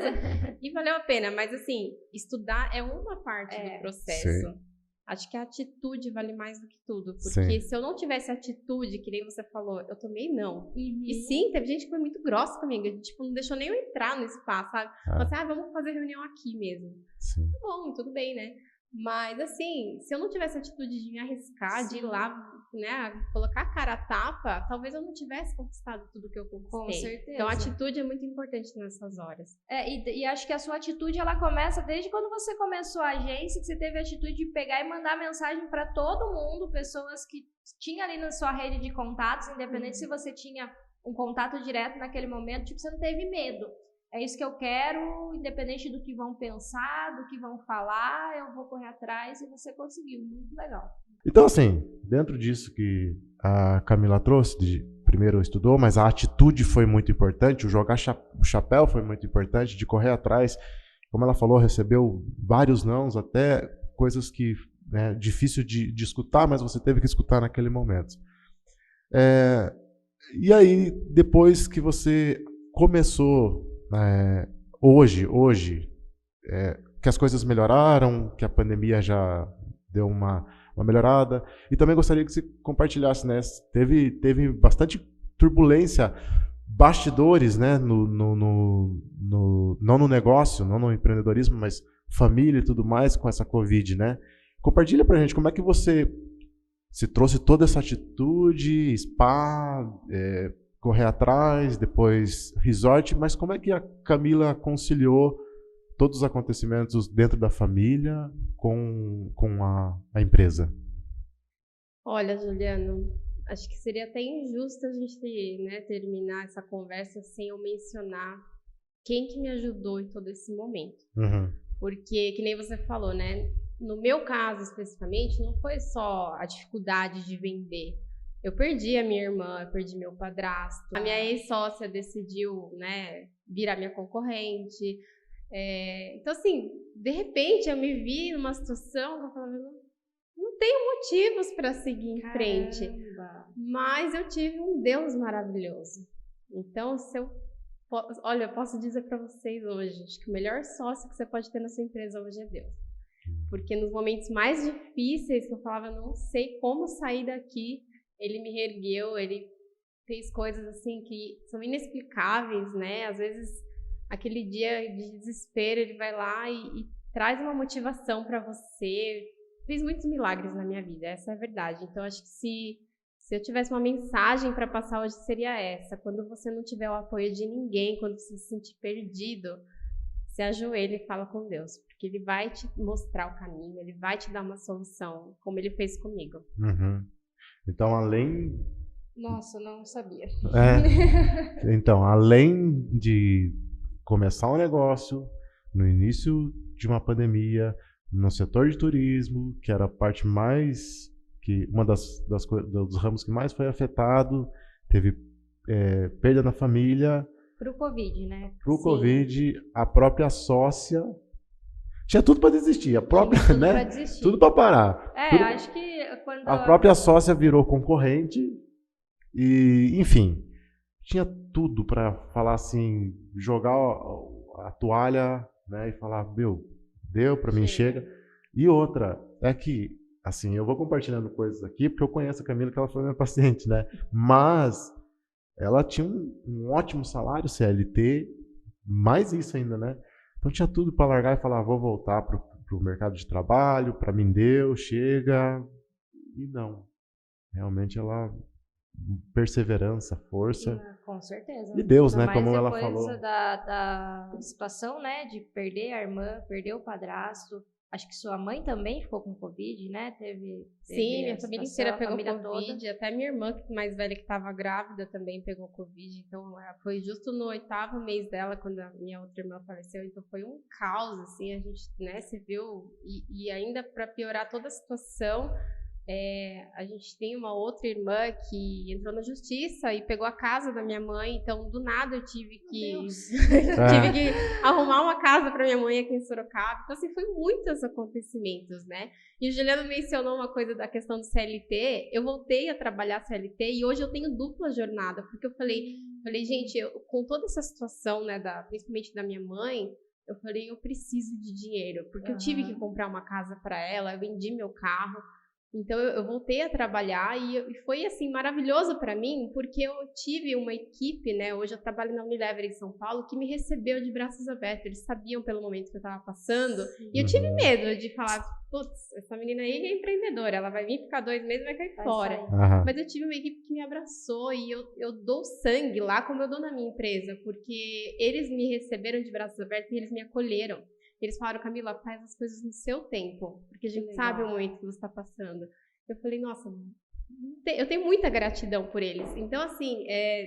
E valeu a pena, mas assim, estudar é uma parte do processo. Sim. Acho que a atitude vale mais do que tudo. Porque se eu não tivesse atitude, que nem você falou, eu tomei não. E sim, teve gente que foi muito grossa comigo. Tipo, não deixou nem eu entrar no espaço, sabe? Falou assim, vamos fazer reunião aqui mesmo. Sim. Tá bom, tudo bem, né? Mas, assim, se eu não tivesse a atitude de me arriscar, de ir lá, né, colocar a cara a tapa, talvez eu não tivesse conquistado tudo que eu conquistei. Com certeza. Então, a atitude é muito importante nessas horas. E acho que a sua atitude, ela começa desde quando você começou a agência, que você teve a atitude de pegar e mandar mensagem para todo mundo, pessoas que tinham ali na sua rede de contatos, independente se você tinha um contato direto naquele momento, tipo, você não teve medo. É isso que eu quero, independente do que vão pensar, do que vão falar, eu vou correr atrás, e você conseguiu. Muito legal. Então, assim, dentro disso que a Camila trouxe, primeiro estudou, mas a atitude foi muito importante, o jogar o chapéu foi muito importante, de correr atrás. Como ela falou, recebeu vários nãos, até coisas que é difícil de escutar, mas você teve que escutar naquele momento. E aí, depois que você começou... hoje que as coisas melhoraram, que a pandemia já deu uma melhorada, e também gostaria que você compartilhasse, né? Teve bastante turbulência, bastidores, né? Não no negócio, não no empreendedorismo, mas família e tudo mais com essa Covid, né? Compartilha pra gente como é que você se trouxe toda essa atitude, spa, correr atrás, depois resort, mas como é que a Camila conciliou todos os acontecimentos dentro da família com a empresa? Olha, Juliano, acho que seria até injusto a gente, né, terminar essa conversa sem eu mencionar quem que me ajudou em todo esse momento. Uhum. Porque, que nem você falou, né, no meu caso especificamente, não foi só a dificuldade de vender. Eu perdi a minha irmã, eu perdi meu padrasto. A minha ex-sócia decidiu, né, virar minha concorrente. Então, assim, de repente eu me vi numa situação que eu falava, não tenho motivos para seguir em frente. Mas eu tive um Deus maravilhoso. Então, olha, eu posso dizer para vocês hoje, acho que o melhor sócio que você pode ter na sua empresa hoje é Deus. Porque nos momentos mais difíceis que eu falava, eu não sei como sair daqui, ele me reergueu, ele fez coisas assim que são inexplicáveis, né? Às vezes, aquele dia de desespero, ele vai lá e traz uma motivação para você. Fez muitos milagres na minha vida, essa é a verdade. Então, acho que se eu tivesse uma mensagem para passar hoje, seria essa. Quando você não tiver o apoio de ninguém, quando você se sentir perdido, se ajoelha e fala com Deus, porque Ele vai te mostrar o caminho, Ele vai te dar uma solução, como Ele fez comigo. Uhum. Então, além... Nossa, não sabia. Então, além de começar um negócio no início de uma pandemia, no setor de turismo, que era a parte mais... uma dos ramos que mais foi afetado, teve perda na família... Pro Covid, né? Pro Covid, a própria sócia... Tinha tudo para desistir, a própria, tudo né? Pra desistir. Tudo para parar. Acho que quando... A própria sócia virou concorrente e, enfim, tinha tudo para falar assim, jogar a toalha, né, e falar, meu, deu para mim, chega. E outra, é que, assim, eu vou compartilhando coisas aqui, porque eu conheço a Camila, que ela foi minha paciente, né? Mas ela tinha um ótimo salário, CLT, mais isso ainda, né? Então tinha tudo para largar e falar, vou voltar pro mercado de trabalho, para mim deu, chega. E não. Realmente ela... perseverança, força. Com certeza. E Deus, né? Como ela falou. Depois da situação, né? De perder a irmã, perder o padrasto. Acho que sua mãe também ficou com Covid, né? Sim, minha família inteira pegou Covid. Toda. Até minha irmã, mais velha, que estava grávida, também pegou Covid. Então, foi justo no 8º mês dela, quando a minha outra irmã faleceu. Então, foi um caos, assim. A gente, né, se viu. E ainda, para piorar toda a situação... a gente tem uma outra irmã que entrou na justiça e pegou a casa da minha mãe, então do nada eu tive que arrumar uma casa para minha mãe aqui em Sorocaba. Então, assim, foi muitos acontecimentos, né? E o Juliano mencionou uma coisa da questão do CLT. Eu voltei a trabalhar CLT e hoje eu tenho dupla jornada, porque eu falei, gente, com toda essa situação, né, principalmente da minha mãe, eu falei, eu preciso de dinheiro, porque eu tive que comprar uma casa para ela, eu vendi meu carro. Então, eu voltei a trabalhar e foi, assim, maravilhoso para mim, porque eu tive uma equipe, né? Hoje eu trabalho na Unilever em São Paulo, que me recebeu de braços abertos. Eles sabiam pelo momento que eu estava passando. E eu tive medo de falar, putz, essa menina aí é empreendedora, ela vai vir ficar 2 meses e vai cair fora. Mas eu tive uma equipe que me abraçou e eu dou sangue lá como eu dou na minha empresa, porque eles me receberam de braços abertos e eles me acolheram. Eles falaram, Camila, faz as coisas no seu tempo, porque a gente sabe o momento que você está passando. Eu falei, nossa, eu tenho muita gratidão por eles. Então, assim,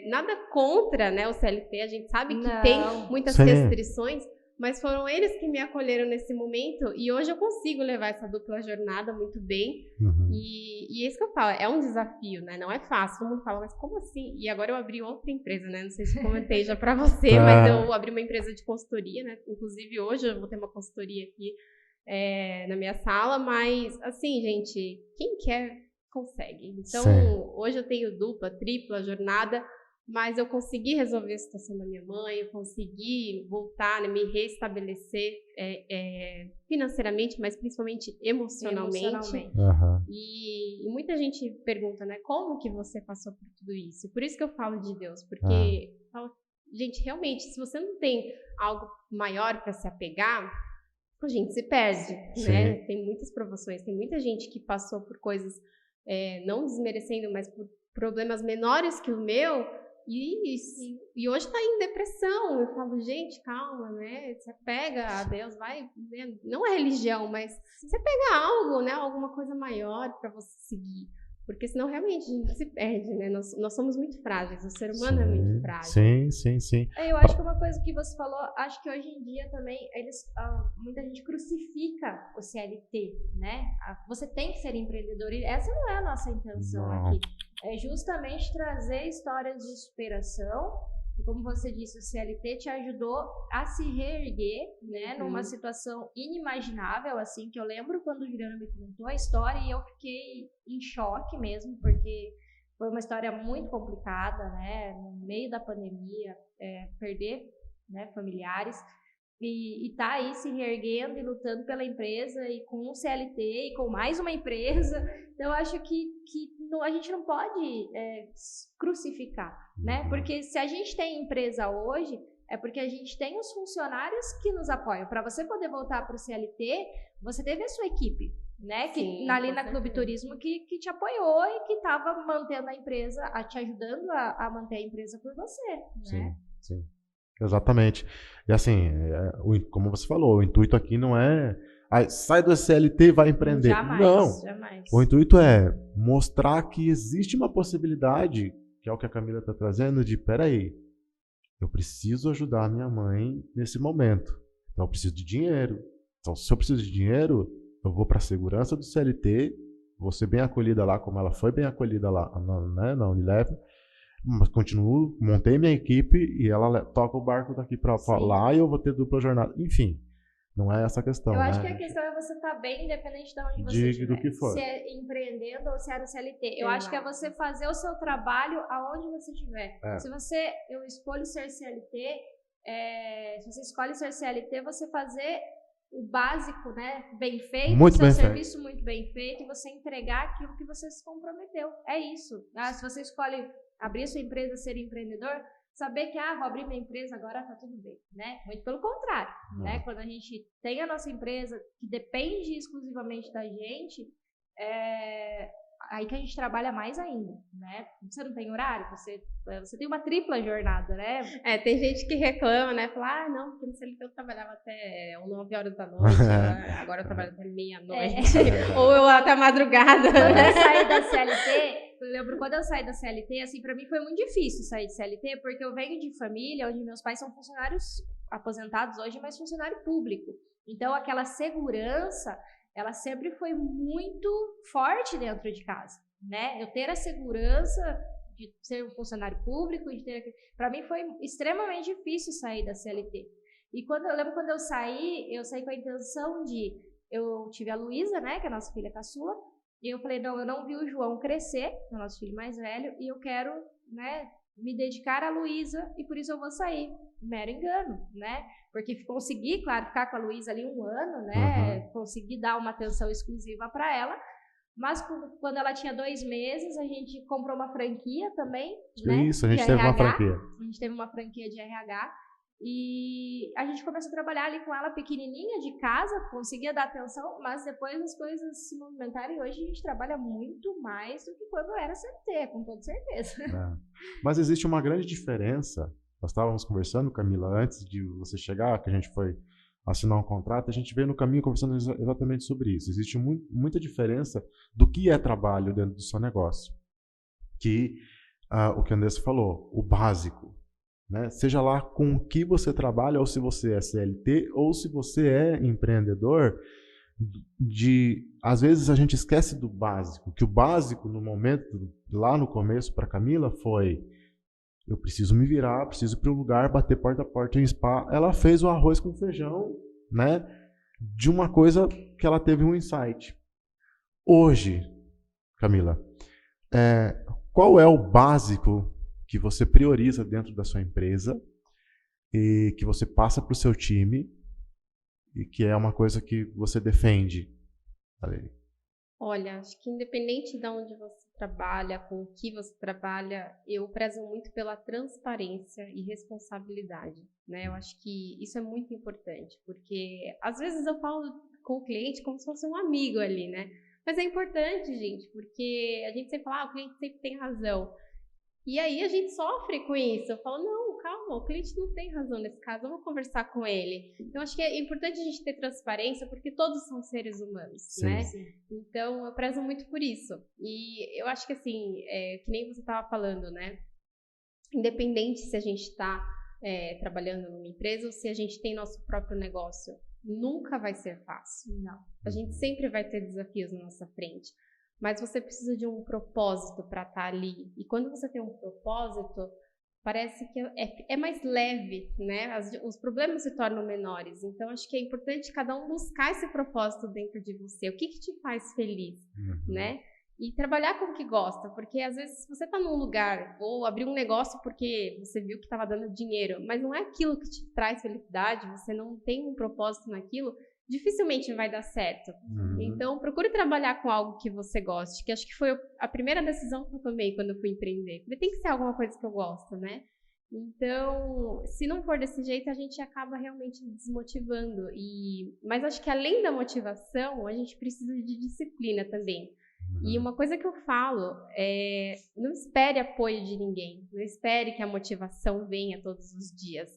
nada contra, né, o CLT, a gente sabe que tem muitas restrições, mas foram eles que me acolheram nesse momento e hoje eu consigo levar essa dupla jornada muito bem. E é isso que eu falo, é um desafio, né? Não é fácil. Todo mundo fala, mas como assim? E agora eu abri outra empresa, né? Não sei se comentei já pra você, mas eu abri uma empresa de consultoria, né? Inclusive hoje eu vou ter uma consultoria aqui na minha sala, mas assim, gente, quem quer consegue. Então, hoje eu tenho dupla, tripla jornada, mas eu consegui resolver a situação da minha mãe, eu consegui voltar, né, me restabelecer financeiramente, mas principalmente emocionalmente. E muita gente pergunta, né, como que você passou por tudo isso? Por isso que eu falo de Deus, porque, gente, realmente, se você não tem algo maior para se apegar, a gente se perde, né? Tem muitas provações, tem muita gente que passou por coisas, não desmerecendo, mas por problemas menores que o meu, e hoje tá em depressão. Eu falo, gente, calma, né? Você pega a Deus, vai, né? Não é religião, mas você pega algo, né? Alguma coisa maior para você seguir. Porque senão realmente a gente se perde, né? Nós somos muito frágeis, o ser humano é muito frágil. Sim. Eu acho que uma coisa que você falou, acho que hoje em dia também, muita gente crucifica o CLT, né? Você tem que ser empreendedor, e essa não é a nossa intenção aqui. É justamente trazer histórias de superação. E como você disse, o CLT te ajudou a se reerguer, né, numa situação inimaginável, assim, que eu lembro quando o Juliano me contou a história e eu fiquei em choque mesmo, porque foi uma história muito complicada, né, no meio da pandemia, perder, né, familiares, e tá aí se reerguendo e lutando pela empresa, e com um CLT, e com mais uma empresa. Então, eu acho que a gente não pode crucificar, né? Porque se a gente tem empresa hoje, é porque a gente tem os funcionários que nos apoiam. Para você poder voltar para o CLT, você teve a sua equipe, né? Que ali na Clube Turismo que te apoiou e que estava mantendo a empresa, te ajudando a manter a empresa por você, né? Sim. Exatamente. E assim, como você falou, o intuito aqui não é sai do CLT e vai empreender. Jamais. O intuito é mostrar que existe uma possibilidade, que é o que a Camila está trazendo, de peraí, eu preciso ajudar a minha mãe nesse momento. Então eu preciso de dinheiro. Então, se eu preciso de dinheiro, eu vou para a segurança do CLT, vou ser bem acolhida lá, como ela foi bem acolhida lá na Unilever. Mas continuo, montei minha equipe e ela toca o barco daqui para lá e eu vou ter dupla jornada. Enfim, não é essa a questão. Eu acho que a questão é você estar bem, independente de onde você estiver. Do que for. Se é empreendendo ou se é no CLT. Eu acho que é você fazer o seu trabalho aonde você estiver. Se eu escolho ser CLT, se você escolhe ser CLT, você fazer o básico, né, bem feito, o seu serviço muito bem feito, e você entregar aquilo que você se comprometeu. É isso. Se você escolhe abrir sua empresa, ser empreendedor, saber que, vou abrir minha empresa, agora tá tudo bem, né? Muito pelo contrário, né? Quando a gente tem a nossa empresa, que depende exclusivamente da gente, aí que a gente trabalha mais ainda, né? Você não tem horário, você tem uma tripla jornada, né? Tem gente que reclama, né? Fala, não, porque no CLT eu trabalhava até 9 horas da noite, agora eu trabalho até meia-noite, ou eu até madrugada. Quando eu saí da CLT, eu lembro quando eu saí da CLT, assim, pra mim foi muito difícil sair de CLT, porque eu venho de família onde meus pais são funcionários aposentados hoje, mas funcionário público. Então, aquela segurança, ela sempre foi muito forte dentro de casa, né? Eu ter a segurança de ser um funcionário público, para mim foi extremamente difícil sair da CLT. E eu lembro quando eu saí com a intenção eu tive a Luísa, né, que é a nossa filha caçula, e eu falei, não, eu não vi o João crescer, que é o nosso filho mais velho, e eu quero, né, me dedicar à Luísa, e por isso eu vou sair. Mero engano, né? Porque consegui, claro, ficar com a Luísa ali 1 ano, né? Consegui dar uma atenção exclusiva para ela, Mas quando ela tinha 2 meses, a gente comprou uma franquia também, Isso, a gente teve uma franquia. A gente teve uma franquia de RH. E a gente começou a trabalhar ali com ela pequenininha de casa, conseguia dar atenção, mas depois as coisas se movimentaram e hoje a gente trabalha muito mais do que quando era CLT, com toda certeza. Mas existe uma grande diferença. Nós estávamos conversando, Camila, antes de você chegar, que a gente foi assinar um contrato, a gente veio no caminho conversando exatamente sobre isso. Existe muita diferença do que é trabalho dentro do seu negócio. Que o que a Andressa falou, o básico. Né? Seja lá com o que você trabalha, ou se você é CLT, ou se você é empreendedor, às vezes a gente esquece do básico, que o básico no momento, lá no começo para Camila foi, eu preciso me virar, preciso ir para um lugar, bater porta a porta em spa. Ela fez o arroz com feijão, né? De uma coisa que ela teve um insight. Hoje, Camila, qual é o básico que você prioriza dentro da sua empresa e que você passa para o seu time e que é uma coisa que você defende? Olha, acho que independente de onde você trabalha, com o que você trabalha, eu prezo muito pela transparência e responsabilidade, né? Eu acho que isso é muito importante, porque às vezes eu falo com o cliente como se fosse um amigo ali, né? Mas é importante, gente, porque a gente sempre fala, o cliente sempre tem razão. E aí a gente sofre com isso. Eu falo, não, calma, o cliente não tem razão nesse caso, vamos conversar com ele. Então, acho que é importante a gente ter transparência, porque todos são seres humanos, sim, né? Sim. Então, eu prezo muito por isso. E eu acho que, assim, que nem você estava falando, né? Independente se a gente está trabalhando numa empresa ou se a gente tem nosso próprio negócio, nunca vai ser fácil. Não. A gente sempre vai ter desafios na nossa frente. Mas você precisa de um propósito para estar ali. E quando você tem um propósito, parece que é mais leve, né? Os problemas se tornam menores. Então, acho que é importante cada um buscar esse propósito dentro de você. O que te faz feliz, né? E trabalhar com o que gosta. Porque, às vezes, você está num lugar ou abrir um negócio porque você viu que estava dando dinheiro, mas não é aquilo que te traz felicidade, você não tem um propósito naquilo, dificilmente vai dar certo. Então, procure trabalhar com algo que você goste, que acho que foi a primeira decisão que eu tomei quando eu fui empreender. Tem que ser alguma coisa que eu gosto, né? Então, se não for desse jeito, a gente acaba realmente desmotivando. Mas acho que além da motivação, a gente precisa de disciplina também. E uma coisa que eu falo é, não espere apoio de ninguém, não espere que a motivação venha todos os dias.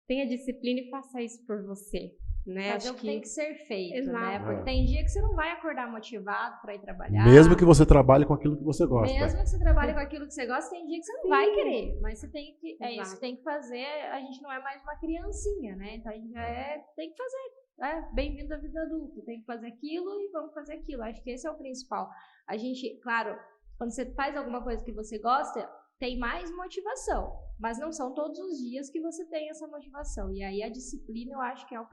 Tenha disciplina e faça isso por você. Né? Fazer o que tem que ser feito, Exato. né? Porque tem dia que você não vai acordar motivado para ir trabalhar. Mesmo que você trabalhe com aquilo que você gosta. Mesmo que você trabalhe com aquilo que você gosta, tem dia que você não vai querer. Mas você tem que, isso que tem que fazer. A gente não é mais uma criancinha, né? Então a gente tem que fazer. Bem-vindo à vida adulta. Tem que fazer aquilo e vamos fazer aquilo. Acho que esse é o principal. A gente, claro, quando você faz alguma coisa que você gosta, tem mais motivação, mas não são todos os dias que você tem essa motivação. E aí a disciplina eu acho que é a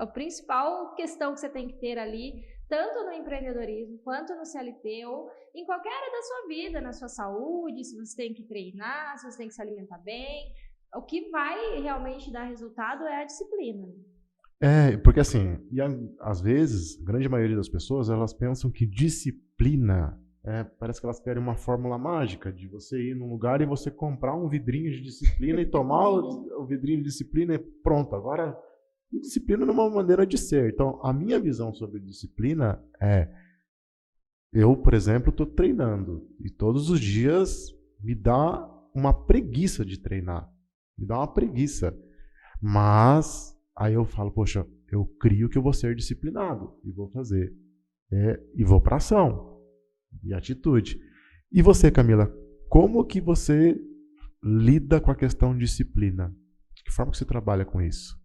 principal questão que você tem que ter ali, tanto no empreendedorismo, quanto no CLT, ou em qualquer área da sua vida, na sua saúde, se você tem que treinar, se você tem que se alimentar bem. O que vai realmente dar resultado é a disciplina. Porque assim, às vezes, a grande maioria das pessoas, elas pensam que disciplina parece que elas querem uma fórmula mágica de você ir num lugar e você comprar um vidrinho de disciplina e tomar o vidrinho de disciplina e pronto. Agora, disciplina é uma maneira de ser. Então, a minha visão sobre disciplina eu, por exemplo, estou treinando e todos os dias me dá uma preguiça de treinar. Me dá uma preguiça. Mas, aí eu falo, poxa, eu crio que eu vou ser disciplinado e vou fazer. E vou para ação. E atitude. E você, Camila, como que você lida com a questão de disciplina? De que forma que você trabalha com isso?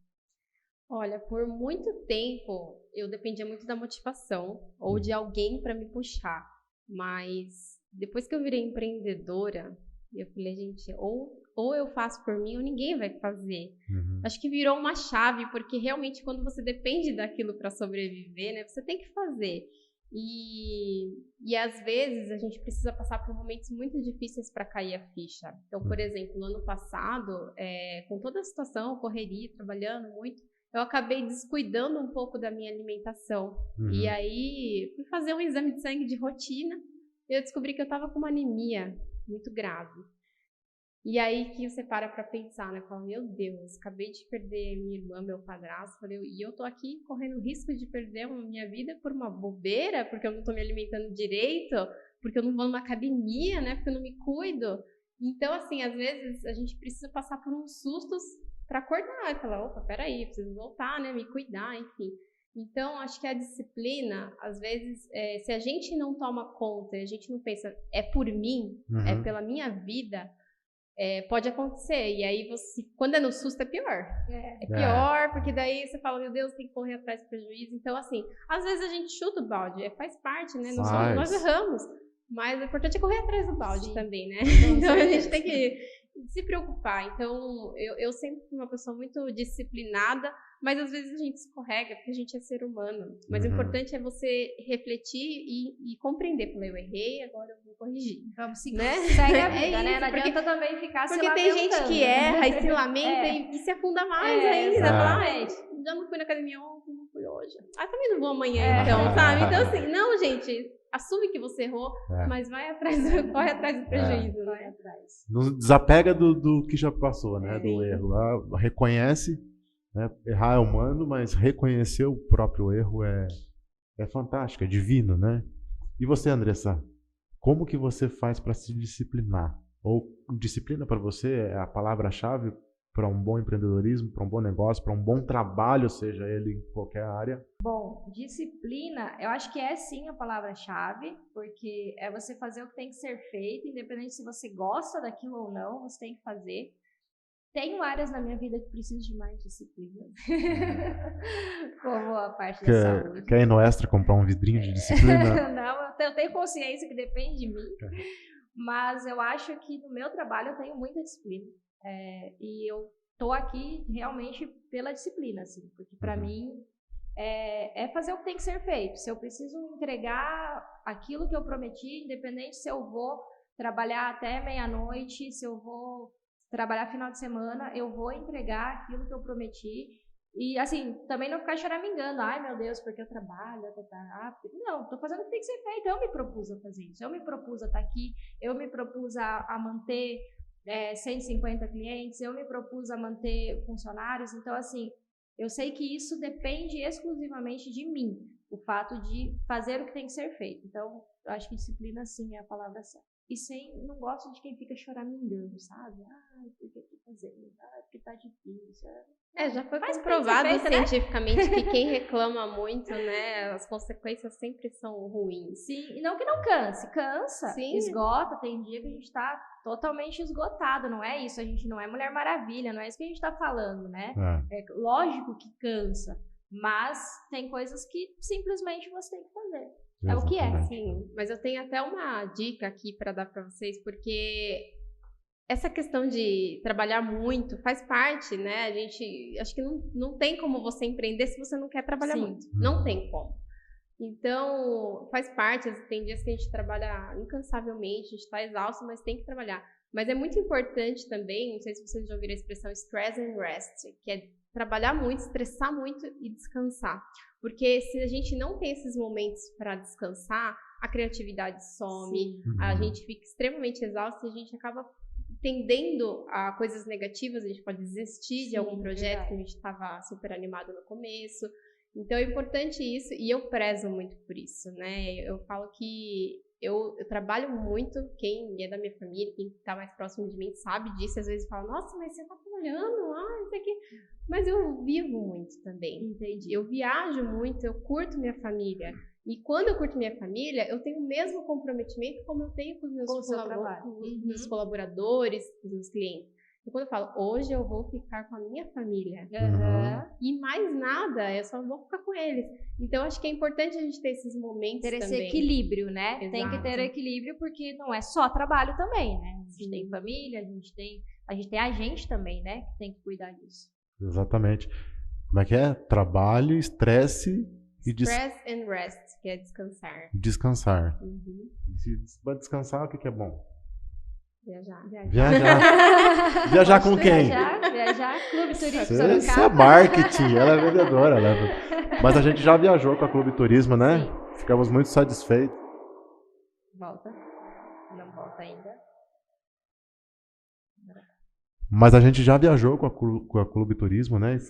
Olha, por muito tempo eu dependia muito da motivação ou de alguém para me puxar. Mas depois que eu virei empreendedora, eu falei, gente, ou eu faço por mim ou ninguém vai fazer. Acho que virou uma chave, porque realmente quando você depende daquilo para sobreviver, né, você tem que fazer. E às vezes a gente precisa passar por momentos muito difíceis para cair a ficha. Então, por exemplo, no ano passado, com toda a situação, correria, trabalhando muito, eu acabei descuidando um pouco da minha alimentação. Uhum. E aí, fui fazer um exame de sangue de rotina, e eu descobri que eu tava com uma anemia muito grave. E aí que você para pra pensar, né? Fala, meu Deus, acabei de perder minha irmã, meu padrasto, e eu tô aqui correndo risco de perder a minha vida por uma bobeira, porque eu não tô me alimentando direito, porque eu não vou numa academia, né? Porque eu não me cuido. Então, assim, às vezes a gente precisa passar por uns sustos para acordar e falar, opa, peraí, preciso voltar, né? Me cuidar, enfim. Então, acho que a disciplina, às vezes, se a gente não toma conta e a gente não pensa, é por mim, é pela minha vida, pode acontecer. E aí, quando é no susto, é pior. É pior, porque daí você fala, meu Deus, tem que correr atrás do prejuízo. Então, assim, às vezes a gente chuta o balde, faz parte, né? Nós erramos. Mas o importante é correr atrás do balde também, né? Então, a gente tem que se preocupar. Então, eu sempre fui uma pessoa muito disciplinada, mas às vezes a gente escorrega, porque a gente é ser humano. Mas o importante é você refletir e compreender. Falei, eu errei, agora eu vou corrigir. Vamos seguir. Né? Segue a vida, né? Não adianta também ficar se lamentando. Porque tem gente que erra e se lamenta e se afunda mais ainda. Fala, já não fui na academia ontem, não fui hoje. Também não vou amanhã, então, sabe? Então, assim, não, gente, assume que você errou, mas corre atrás do prejuízo. Vai atrás. Não desapega do que já passou, né? Do erro. Reconhece. Né? Errar é humano, mas reconhecer o próprio erro é fantástico, é divino, né? E você, Andressa, como que você faz para se disciplinar? Ou disciplina para você é a palavra-chave para um bom empreendedorismo, para um bom negócio, para um bom trabalho, seja ele em qualquer área? Bom, disciplina, eu acho que é sim a palavra-chave, porque é você fazer o que tem que ser feito, independente se você gosta daquilo ou não, você tem que fazer. Tenho áreas na minha vida que precisam de mais disciplina. Como a parte da saúde. Quer ir no Extra comprar um vidrinho de disciplina? Não, eu tenho consciência que depende de mim. Mas eu acho que no meu trabalho eu tenho muita disciplina. E eu tô aqui realmente pela disciplina, assim. Porque para mim é fazer o que tem que ser feito. Se eu preciso entregar aquilo que eu prometi, independente se eu vou trabalhar até meia-noite, se eu vou trabalhar final de semana, eu vou entregar aquilo que eu prometi. E, assim, também não ficar choramingando. Ai, meu Deus, porque eu trabalho. Não, tô fazendo o que tem que ser feito. Eu me propus a fazer isso. Eu me propus a estar aqui. Eu me propus a manter 150 clientes. Eu me propus a manter funcionários. Então, assim, eu sei que isso depende exclusivamente de mim. O fato de fazer o que tem que ser feito. Então, eu acho que disciplina, sim, é a palavra certa. E não gosto de quem fica choramingando, sabe? Por que tô fazendo? Porque tá difícil. Já foi comprovado cientificamente, né? Que quem reclama muito, né, as consequências sempre são ruins. Sim, e não que não cansa, esgota, tem dia que a gente tá totalmente esgotado, não é isso, a gente não é Mulher Maravilha, não é isso que a gente tá falando, né? É lógico que cansa, mas tem coisas que simplesmente você tem que fazer. É o que é. Sim, mas eu tenho até uma dica aqui para dar para vocês, porque essa questão de trabalhar muito faz parte, né? A gente, acho que não tem como você empreender se você não quer trabalhar muito. Não tem como. Então, faz parte, tem dias que a gente trabalha incansavelmente, a gente está exausto, mas tem que trabalhar. Mas é muito importante também, não sei se vocês já ouviram a expressão stress and rest, que é trabalhar muito, estressar muito e descansar. Porque se a gente não tem esses momentos para descansar, a criatividade some, a gente fica extremamente exausto e a gente acaba tendendo a coisas negativas, a gente pode desistir de algum projeto que a gente estava super animado no começo. Então é importante isso e eu prezo muito por isso, né? Eu falo que eu trabalho muito, quem é da minha família, quem está mais próximo de mim sabe disso, às vezes fala, nossa, mas você está trabalhando, isso aqui... Mas eu vivo muito também. Entendi. Eu viajo muito, eu curto minha família. E quando eu curto minha família, eu tenho o mesmo comprometimento como eu tenho com os meus colaboradores, com os meus clientes. E quando eu falo, hoje eu vou ficar com a minha família. E mais nada, eu só vou ficar com eles. Então, acho que é importante a gente ter esses momentos também. Ter esse equilíbrio, né? Exato. Tem que ter equilíbrio, porque não é só trabalho também, né? A gente tem família, a gente tem a gente também, né? Que tem que cuidar disso. Exatamente. Como é que é? Trabalho, estresse e Stress and rest, que é descansar. Descansar. E se vai descansar, o que é bom? Viajar com quem? Viajar. Clube Turismo Sorocaba. Isso é marketing, ela é vendedora. Mas a gente já viajou com a Clube Turismo, né? Sim. Ficamos muito satisfeitos. Volta. Não volta ainda. Mas a gente já viajou com a Clube Turismo, né? E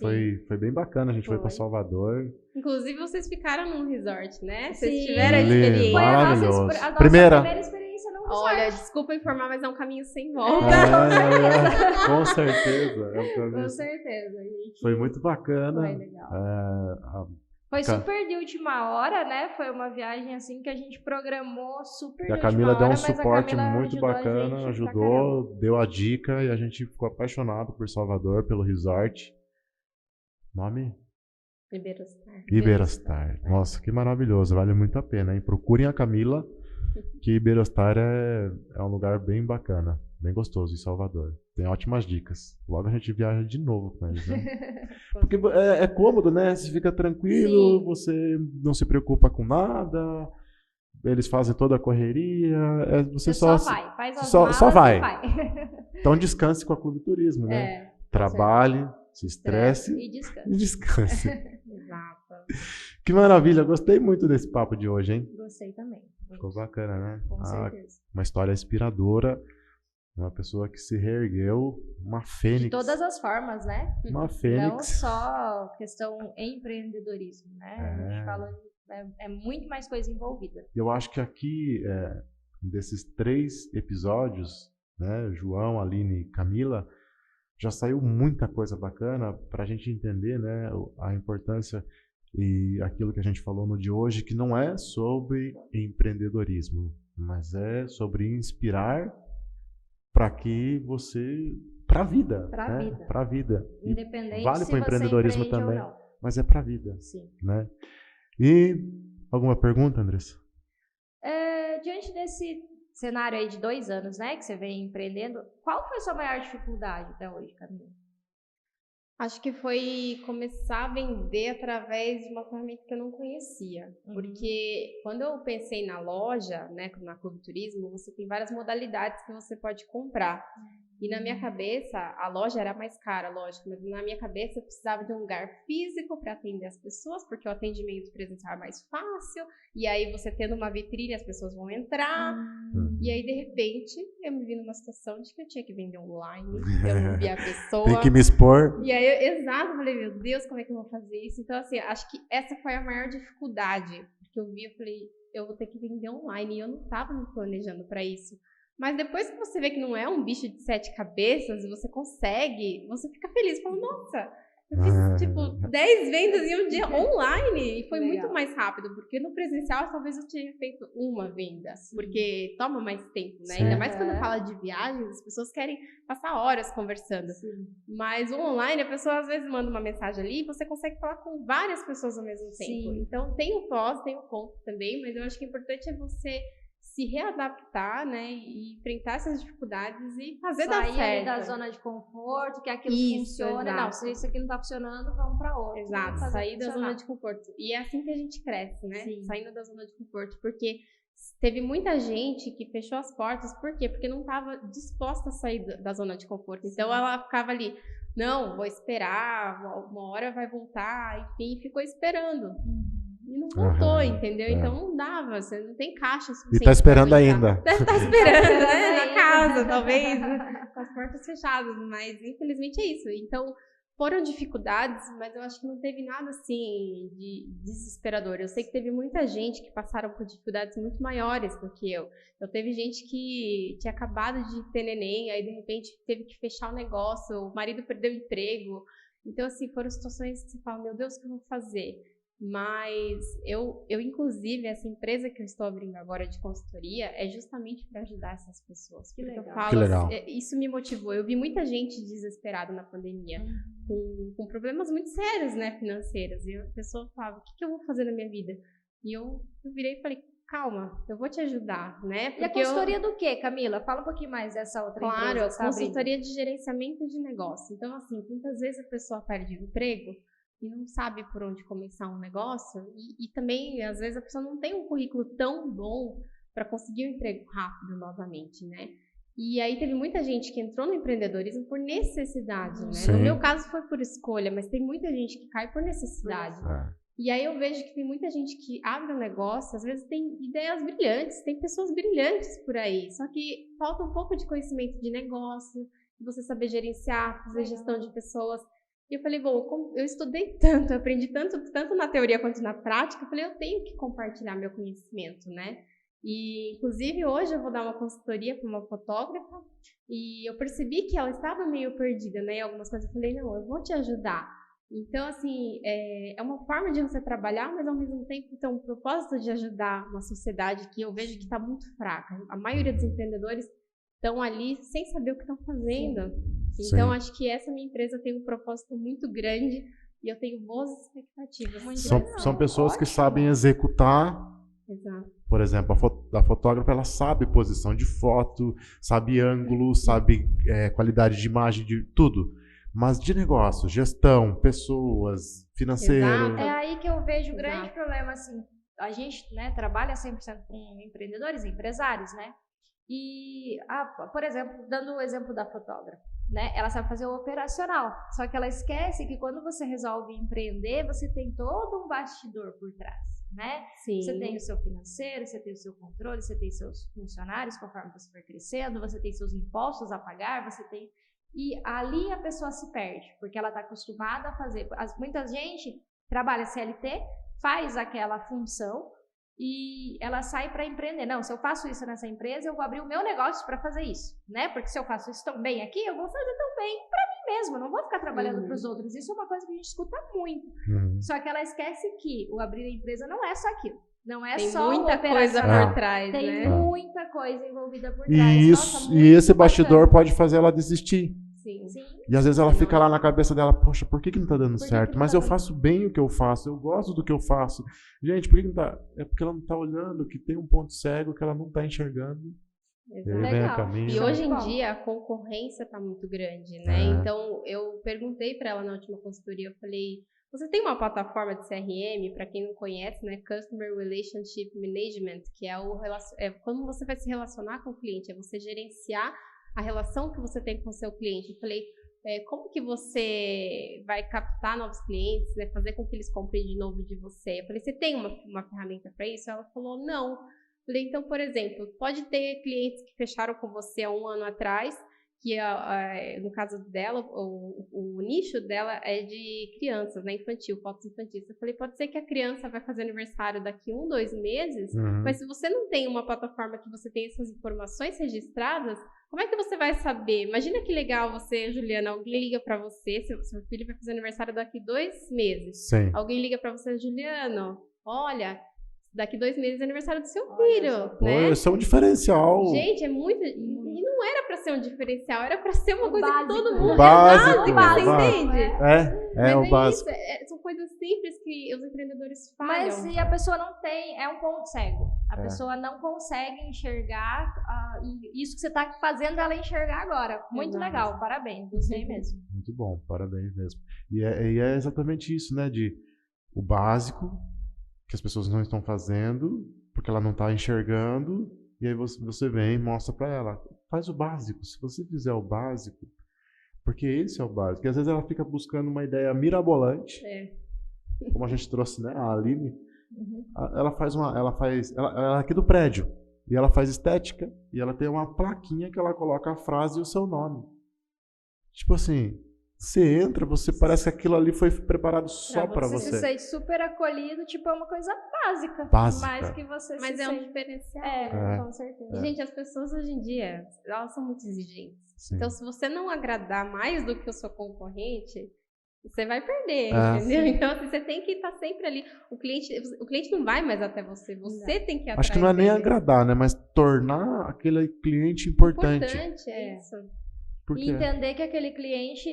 foi bem bacana. A gente foi para Salvador. Inclusive, vocês ficaram num resort, né? Vocês Sim. tiveram a experiência. Foi Maravilhoso. a nossa primeira experiência no resort. Olha, desculpa informar, mas é um caminho sem volta. Com certeza. Com certeza. Foi muito bacana. Foi legal. Foi super de última hora, né? Foi uma viagem assim que a gente programou super de última hora. E a Camila deu um suporte muito muito bacana, ajudou, deu a dica e a gente ficou apaixonado por Salvador, pelo resort. Nome? Iberostar. Nossa, que maravilhoso, vale muito a pena, hein? Procurem a Camila, que Iberostar é um lugar bem bacana, bem gostoso em Salvador. Tem ótimas dicas. Logo a gente viaja de novo com eles, né? Porque é cômodo, né? Você fica tranquilo, sim, você não se preocupa com nada, eles fazem toda a correria, você só vai, faz as malas só vai. E vai. Então descanse com a Clube Turismo, né? Trabalhe, se estresse e descanse. Exato. Que maravilha, gostei muito desse papo de hoje, hein? Gostei também. Ficou bacana, né? Com certeza. Uma história inspiradora. Uma pessoa que se reergueu, uma fênix. De todas as formas, né? Uma fênix. Não só questão empreendedorismo, né? A gente fala, é muito mais coisa envolvida. Eu acho que aqui, desses 3 episódios, né, João, Aline e Camila, já saiu muita coisa bacana para a gente entender, né, a importância e aquilo que a gente falou no de hoje, que não é sobre empreendedorismo, mas é sobre inspirar para que você para a vida, para a vida. Independente vale se para o empreendedorismo também, ou não. mas é para a vida. Sim. Né? E alguma pergunta, Andressa? Diante desse cenário aí de 2 anos, né, que você vem empreendendo, qual foi a sua maior dificuldade até hoje, Camila? Acho que foi começar a vender através de uma ferramenta que eu não conhecia. Porque quando eu pensei na loja, né, na Clube Turismo, você tem várias modalidades que você pode comprar. E na minha cabeça, a loja era mais cara, lógico, mas na minha cabeça eu precisava de um lugar físico para atender as pessoas, porque o atendimento presencial é mais fácil, e aí você tendo uma vitrine, as pessoas vão entrar, e aí de repente eu me vi numa situação de que eu tinha que vender online, eu não via a pessoa. Tem que me expor. E aí eu falei, meu Deus, como é que eu vou fazer isso? Então assim, acho que essa foi a maior dificuldade, porque eu falei, eu vou ter que vender online, e eu não estava me planejando para isso. Mas depois que você vê que não é um bicho de 7 cabeças, você consegue, você fica feliz. Fala, nossa, eu fiz tipo 10 vendas em um dia online e foi muito mais rápido, porque no presencial talvez eu tinha feito uma venda, porque toma mais tempo, né? Ainda mais quando fala de viagens, as pessoas querem passar horas conversando. Sim. Mas o online, a pessoa às vezes manda uma mensagem ali e você consegue falar com várias pessoas ao mesmo tempo. Sim. Então tem o pós, tem o contra também, mas eu acho que o importante é você se readaptar, né, e enfrentar essas dificuldades e fazer dar certo. Sair da zona de conforto, que aquilo funciona. Exato. Não, se isso aqui não tá funcionando, vamos para outro. Exato, sair da zona de conforto. E é assim que a gente cresce, né? Sim. Saindo da zona de conforto, porque teve muita gente que fechou as portas, por quê? Porque não estava disposta a sair da zona de conforto. Então ela ficava ali, não, vou esperar, uma hora vai voltar, enfim, ficou esperando. E não voltou, entendeu? Então não dava, você não tem caixa suficiente. E tá esperando ainda. Tá esperando, né? Na casa, talvez, com as portas fechadas, mas infelizmente é isso. Então, foram dificuldades, mas eu acho que não teve nada assim de desesperador. Eu sei que teve muita gente que passaram por dificuldades muito maiores do que eu. Então, teve gente que tinha acabado de ter neném, aí de repente teve que fechar o negócio, o marido perdeu o emprego. Então, assim, foram situações que você fala, meu Deus, o que eu vou fazer? Mas eu, inclusive, essa empresa que eu estou abrindo agora de consultoria é justamente para ajudar essas pessoas. Que legal. Eu falo, que legal. Isso me motivou. Eu vi muita gente desesperada na pandemia, com problemas muito sérios, né, financeiros. E a pessoa falava, o que eu vou fazer na minha vida? E eu virei e falei, calma, eu vou te ajudar, né? Porque e a consultoria do quê, Camila? Fala um pouquinho mais dessa outra empresa. Claro, consultoria de gerenciamento de negócio. Então, assim, muitas vezes a pessoa perde o emprego e não sabe por onde começar um negócio, e também, às vezes, a pessoa não tem um currículo tão bom para conseguir um emprego rápido novamente, né? E aí teve muita gente que entrou no empreendedorismo por necessidade, né? Sim. No meu caso foi por escolha, mas tem muita gente que cai por necessidade. E aí eu vejo que tem muita gente que abre um negócio, às vezes tem ideias brilhantes, tem pessoas brilhantes por aí, só que falta um pouco de conhecimento de negócio, você saber gerenciar, fazer gestão de pessoas. E eu falei, bom, como eu estudei tanto, eu aprendi tanto na teoria quanto na prática, eu falei, eu tenho que compartilhar meu conhecimento, né? E, inclusive, hoje eu vou dar uma consultoria para uma fotógrafa e eu percebi que ela estava meio perdida, né? Algumas coisas eu falei, não, eu vou te ajudar. Então, assim, é uma forma de você trabalhar, mas ao mesmo tempo tem um propósito de ajudar uma sociedade que eu vejo que está muito fraca. A maioria dos empreendedores estão ali sem saber o que estão fazendo. Então, acho que essa minha empresa tem um propósito muito grande e eu tenho boas expectativas. São pessoas que sabem executar. Exato. Por exemplo, a fotógrafa, ela sabe posição de foto, sabe ângulo, sabe qualidade de imagem, de tudo. Mas de negócio, gestão, pessoas, financeiro... Exato. É aí que eu vejo o grande problema, assim, a gente, né, trabalha 100% com empreendedores, empresários, né? E, por exemplo, dando o exemplo da fotógrafa, né? Ela sabe fazer o operacional, só que ela esquece que quando você resolve empreender, você tem todo um bastidor por trás, né? Sim. Você tem o seu financeiro, você tem o seu controle, você tem seus funcionários conforme você for crescendo, você tem seus impostos a pagar, você tem... E ali a pessoa se perde, porque ela está acostumada a fazer... Muita gente trabalha CLT, faz aquela função e ela sai para empreender. Não, se eu faço isso nessa empresa, eu vou abrir o meu negócio para fazer isso, né? Porque se eu faço isso tão bem aqui, eu vou fazer tão bem para mim mesma, não vou ficar trabalhando para os outros. Isso é uma coisa que a gente escuta muito. Só que ela esquece que o abrir a empresa não é só aquilo. Não é só muita coisa por trás, tem né? muita coisa envolvida por trás. E esse bastidor pode fazer ela desistir. Sim. E às vezes ela fica lá na cabeça dela, poxa, por que não tá dando certo? Mas eu faço bem o que eu faço, eu gosto do que eu faço. Gente, por que não tá? É porque ela não tá olhando que tem um ponto cego que ela não tá enxergando. E hoje em dia a concorrência tá muito grande, né? Então eu perguntei para ela na última consultoria, eu falei, você tem uma plataforma de CRM, para quem não conhece, né? Customer Relationship Management, que é como você vai se relacionar com o cliente, é você gerenciar a relação que você tem com o seu cliente. Eu falei, como que você vai captar novos clientes, né, fazer com que eles comprem de novo de você? Eu falei, você tem uma ferramenta para isso? Ela falou, não. Eu falei, então, por exemplo, pode ter clientes que fecharam com você há um ano atrás, que no caso dela, o nicho dela é de crianças, né, infantil, fotos infantis. Eu falei, pode ser que a criança vai fazer aniversário daqui 1, 2 meses, mas se você não tem uma plataforma que você tem essas informações registradas, como é que você vai saber? Imagina que legal você, Juliana, alguém liga pra você, seu filho vai fazer aniversário daqui 2 meses. Sim. Alguém liga pra você, Juliano, olha, daqui 2 meses é aniversário do seu filho, né? Isso é um diferencial. Gente, é muito... E não era pra ser um diferencial, era pra ser uma coisa que todo mundo... Básico, você entende? É o básico. São coisas simples que os empreendedores falham. Mas se a pessoa não tem, é um ponto cego. A pessoa não consegue enxergar isso que você está fazendo ela enxergar agora. Muito legal, parabéns, gostei mesmo. Muito bom, parabéns mesmo. E é exatamente isso, né? O básico que as pessoas não estão fazendo, porque ela não está enxergando, e aí você vem e mostra para ela. Faz o básico. Se você fizer o básico, porque esse é o básico. E às vezes ela fica buscando uma ideia mirabolante, como a gente trouxe, né? A Aline. Ela é aqui do prédio e ela faz estética e ela tem uma plaquinha que ela coloca a frase e o seu nome. Tipo assim, você entra, você parece que aquilo ali foi preparado só para você. Você se sente super acolhido, tipo, é uma coisa básica. Básica. Mas que você Mas se é sente... um diferencial. Com certeza. Gente, as pessoas hoje em dia, elas são muito exigentes. Sim. Então, se você não agradar mais do que o seu concorrente, você vai perder, entendeu? Então, assim, você tem que estar sempre ali. O cliente não vai mais até você. Você tem que ir atrás. Acho que não é nem agradar, né? Mas tornar aquele cliente importante. Importante, isso. Porque... E entender que aquele cliente,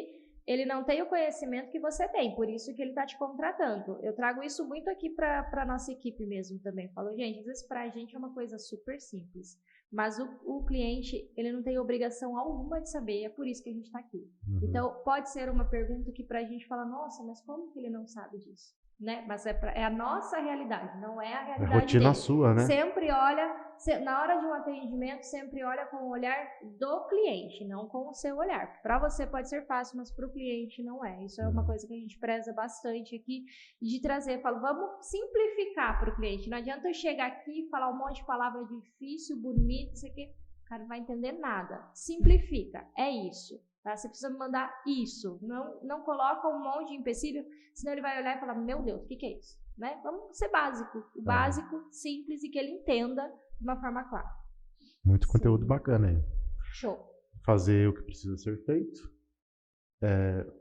ele não tem o conhecimento que você tem. Por isso que ele está te contratando. Eu trago isso muito aqui para nossa equipe mesmo também. Eu falo, gente, às vezes para a gente é uma coisa super simples. Mas o cliente, ele não tem obrigação alguma de saber, é por isso que a gente está aqui. Então, pode ser uma pergunta que pra gente fala, nossa, mas como que ele não sabe disso? né? Mas é a nossa realidade, não é a É realidade rotina dele. sua, né? Sempre olha, na hora de um atendimento, sempre olha com o olhar do cliente, não com o seu olhar. Para você pode ser fácil, mas para o cliente não é. Isso é uma coisa que a gente preza bastante aqui, de trazer. Falo, vamos simplificar para o cliente. Não adianta eu chegar aqui e falar um monte de palavra difícil, bonito, isso aqui. O cara não vai entender nada. Simplifica, é isso. Tá? Você precisa mandar isso. Não coloca um monte de empecilho, senão ele vai olhar e falar, meu Deus, o que é isso? Né? Vamos ser básico. O básico, simples e que ele entenda de uma forma clara. Muito conteúdo bacana aí. Show. Fazer o que precisa ser feito,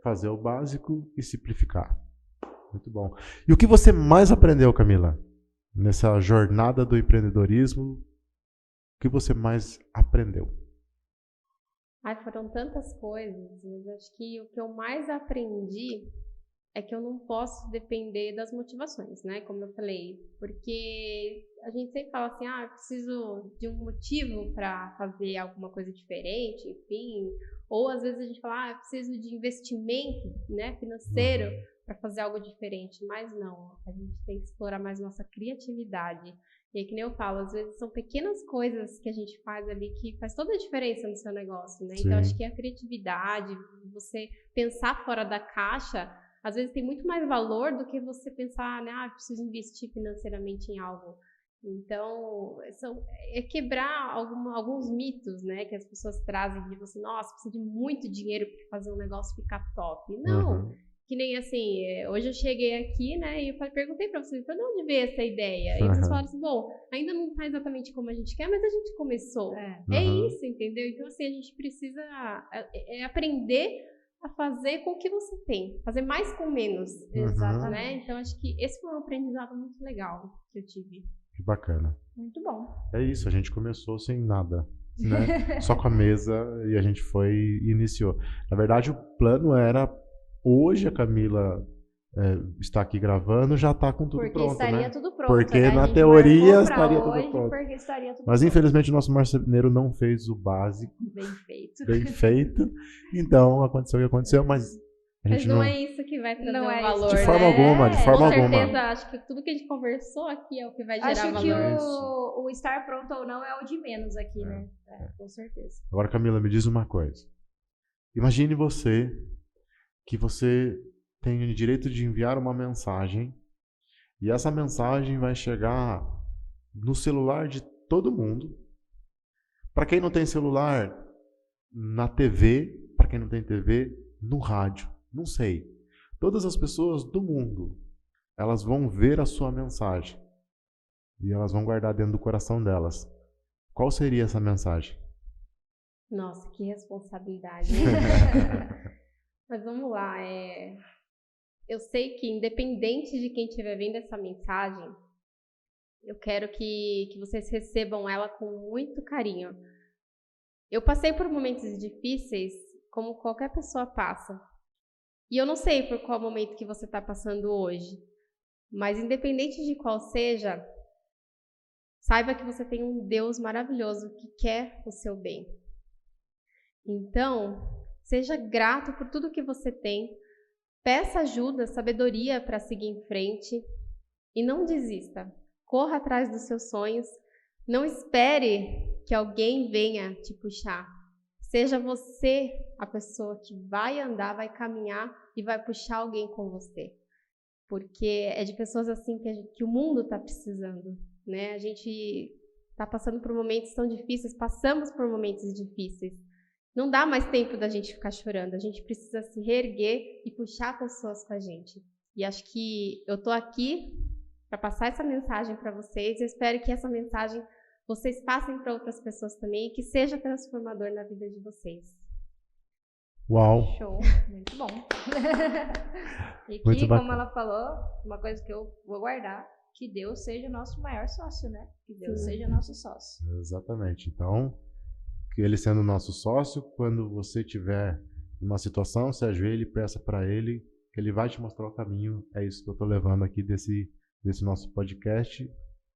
fazer o básico e simplificar. Muito bom. E o que você mais aprendeu, Camila, nessa jornada do empreendedorismo? O que você mais aprendeu? Foram tantas coisas, mas acho que o que eu mais aprendi é que eu não posso depender das motivações, né? Como eu falei, porque a gente sempre fala assim, eu preciso de um motivo para fazer alguma coisa diferente, enfim. Ou às vezes a gente fala, eu preciso de investimento, né, financeiro para fazer algo diferente. Mas não, a gente tem que explorar mais nossa criatividade. E aí, que nem eu falo, às vezes são pequenas coisas que a gente faz ali que faz toda a diferença no seu negócio, né? Sim. Então, acho que a criatividade, você pensar fora da caixa, às vezes tem muito mais valor do que você pensar, né? Preciso investir financeiramente em algo. Então, é quebrar alguns mitos, né? Que as pessoas trazem de você, nossa, precisa de muito dinheiro para fazer um negócio ficar top. Não. Que nem assim, hoje eu cheguei aqui, né, e eu perguntei pra vocês, de onde veio essa ideia? E vocês falaram assim, bom, ainda não tá exatamente como a gente quer, mas a gente começou. É isso, entendeu? Então, assim, a gente precisa aprender a fazer com o que você tem. Fazer mais com menos. Exato, né? Então, acho que esse foi um aprendizado muito legal que eu tive. Que bacana. Muito bom. É isso, a gente começou sem nada, né? Só com a mesa e a gente foi e iniciou. Na verdade, o plano era... Hoje a Camila está aqui gravando, já está com tudo pronto, Porque estaria tudo pronto. Porque né? na teoria estaria hoje, tudo pronto. Porque estaria tudo Mas pronto. infelizmente o nosso marceneiro não fez o básico. Bem feito. Bem feito. Então aconteceu o que aconteceu, mas a gente não é isso que vai trazer não é valor. De forma alguma, de forma alguma. Com certeza, acho que tudo que a gente conversou aqui é o que vai gerar valor. Acho que o estar pronto ou não é o de menos aqui, né? Com certeza. Agora, Camila, me diz uma coisa. Imagine que você tem o direito de enviar uma mensagem e essa mensagem vai chegar no celular de todo mundo. Para quem não tem celular, na TV, para quem não tem TV, no rádio, não sei. Todas as pessoas do mundo, elas vão ver a sua mensagem e elas vão guardar dentro do coração delas. Qual seria essa mensagem? Nossa, que responsabilidade. Mas vamos lá, eu sei que independente de quem estiver vendo essa mensagem, eu quero que vocês recebam ela com muito carinho. Eu passei por momentos difíceis, como qualquer pessoa passa. E eu não sei por qual momento que você está passando hoje, mas independente de qual seja, saiba que você tem um Deus maravilhoso que quer o seu bem. Então, seja grato por tudo que você tem, peça ajuda, sabedoria para seguir em frente e não desista. Corra atrás dos seus sonhos, não espere que alguém venha te puxar. Seja você a pessoa que vai andar, vai caminhar e vai puxar alguém com você. Porque é de pessoas assim que o mundo está precisando, né? A gente está passando por momentos tão difíceis, passamos por momentos difíceis. Não dá mais tempo da gente ficar chorando, a gente precisa se reerguer e puxar pessoas com a gente. E acho que eu tô aqui para passar essa mensagem para vocês. Eu espero que essa mensagem vocês passem para outras pessoas também e que seja transformador na vida de vocês. Uau! Show, muito bom. E Muito que, bacana. como ela falou, uma coisa que eu vou guardar, que Deus seja nosso maior sócio, né? Que Deus seja nosso sócio. Exatamente. Então, que ele sendo nosso sócio, quando você tiver uma situação, se ajoelhe e peça para ele, que ele vai te mostrar o caminho. É isso que eu estou levando aqui desse nosso podcast.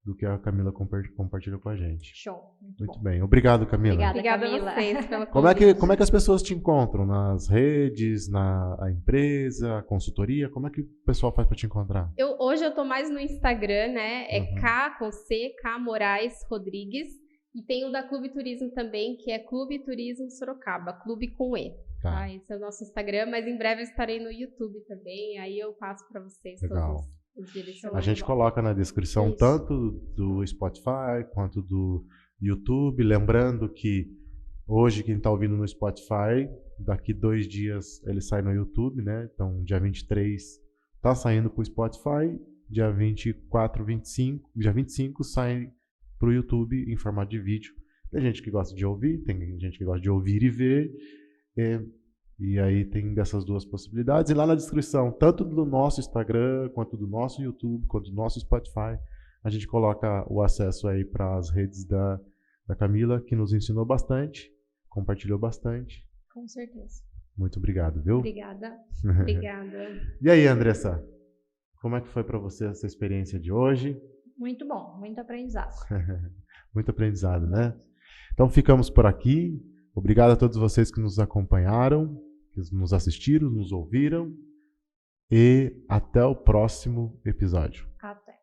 do que a Camila compartilhou com a gente. Show. Muito bem. Obrigado, Camila. Obrigada, Obrigada a vocês pela Como é que as pessoas te encontram? Nas redes, a empresa, a consultoria? Como é que o pessoal faz para te encontrar? Hoje eu tô mais no Instagram, né? É Uhum. K Moraes Rodrigues. E tem o da Clube Turismo também, que é Clube Turismo Sorocaba, Clube com E. Tá. Esse é o nosso Instagram, mas em breve eu estarei no YouTube também. Aí eu passo para vocês Legal. todos os direcionamentos. A gente coloca na descrição Isso. tanto do Spotify quanto do YouTube. Lembrando que hoje quem está ouvindo no Spotify, daqui 2 dias ele sai no YouTube, né? Então, dia 23 tá saindo para o Spotify, dia 24, 25, dia 25 sai para o YouTube em formato de vídeo. Tem gente que gosta de ouvir, tem gente que gosta de ouvir e ver. E aí tem dessas duas possibilidades. E lá na descrição, tanto do nosso Instagram, quanto do nosso YouTube, quanto do nosso Spotify, a gente coloca o acesso aí para as redes da Camila, que nos ensinou bastante, compartilhou bastante. Com certeza. Muito obrigado, viu? Obrigada. Obrigada. E aí, Andressa, como é que foi para você essa experiência de hoje? Muito bom, muito aprendizado. Muito aprendizado, né? Então ficamos por aqui. Obrigado a todos vocês que nos acompanharam, que nos assistiram, nos ouviram. E até o próximo episódio. Até.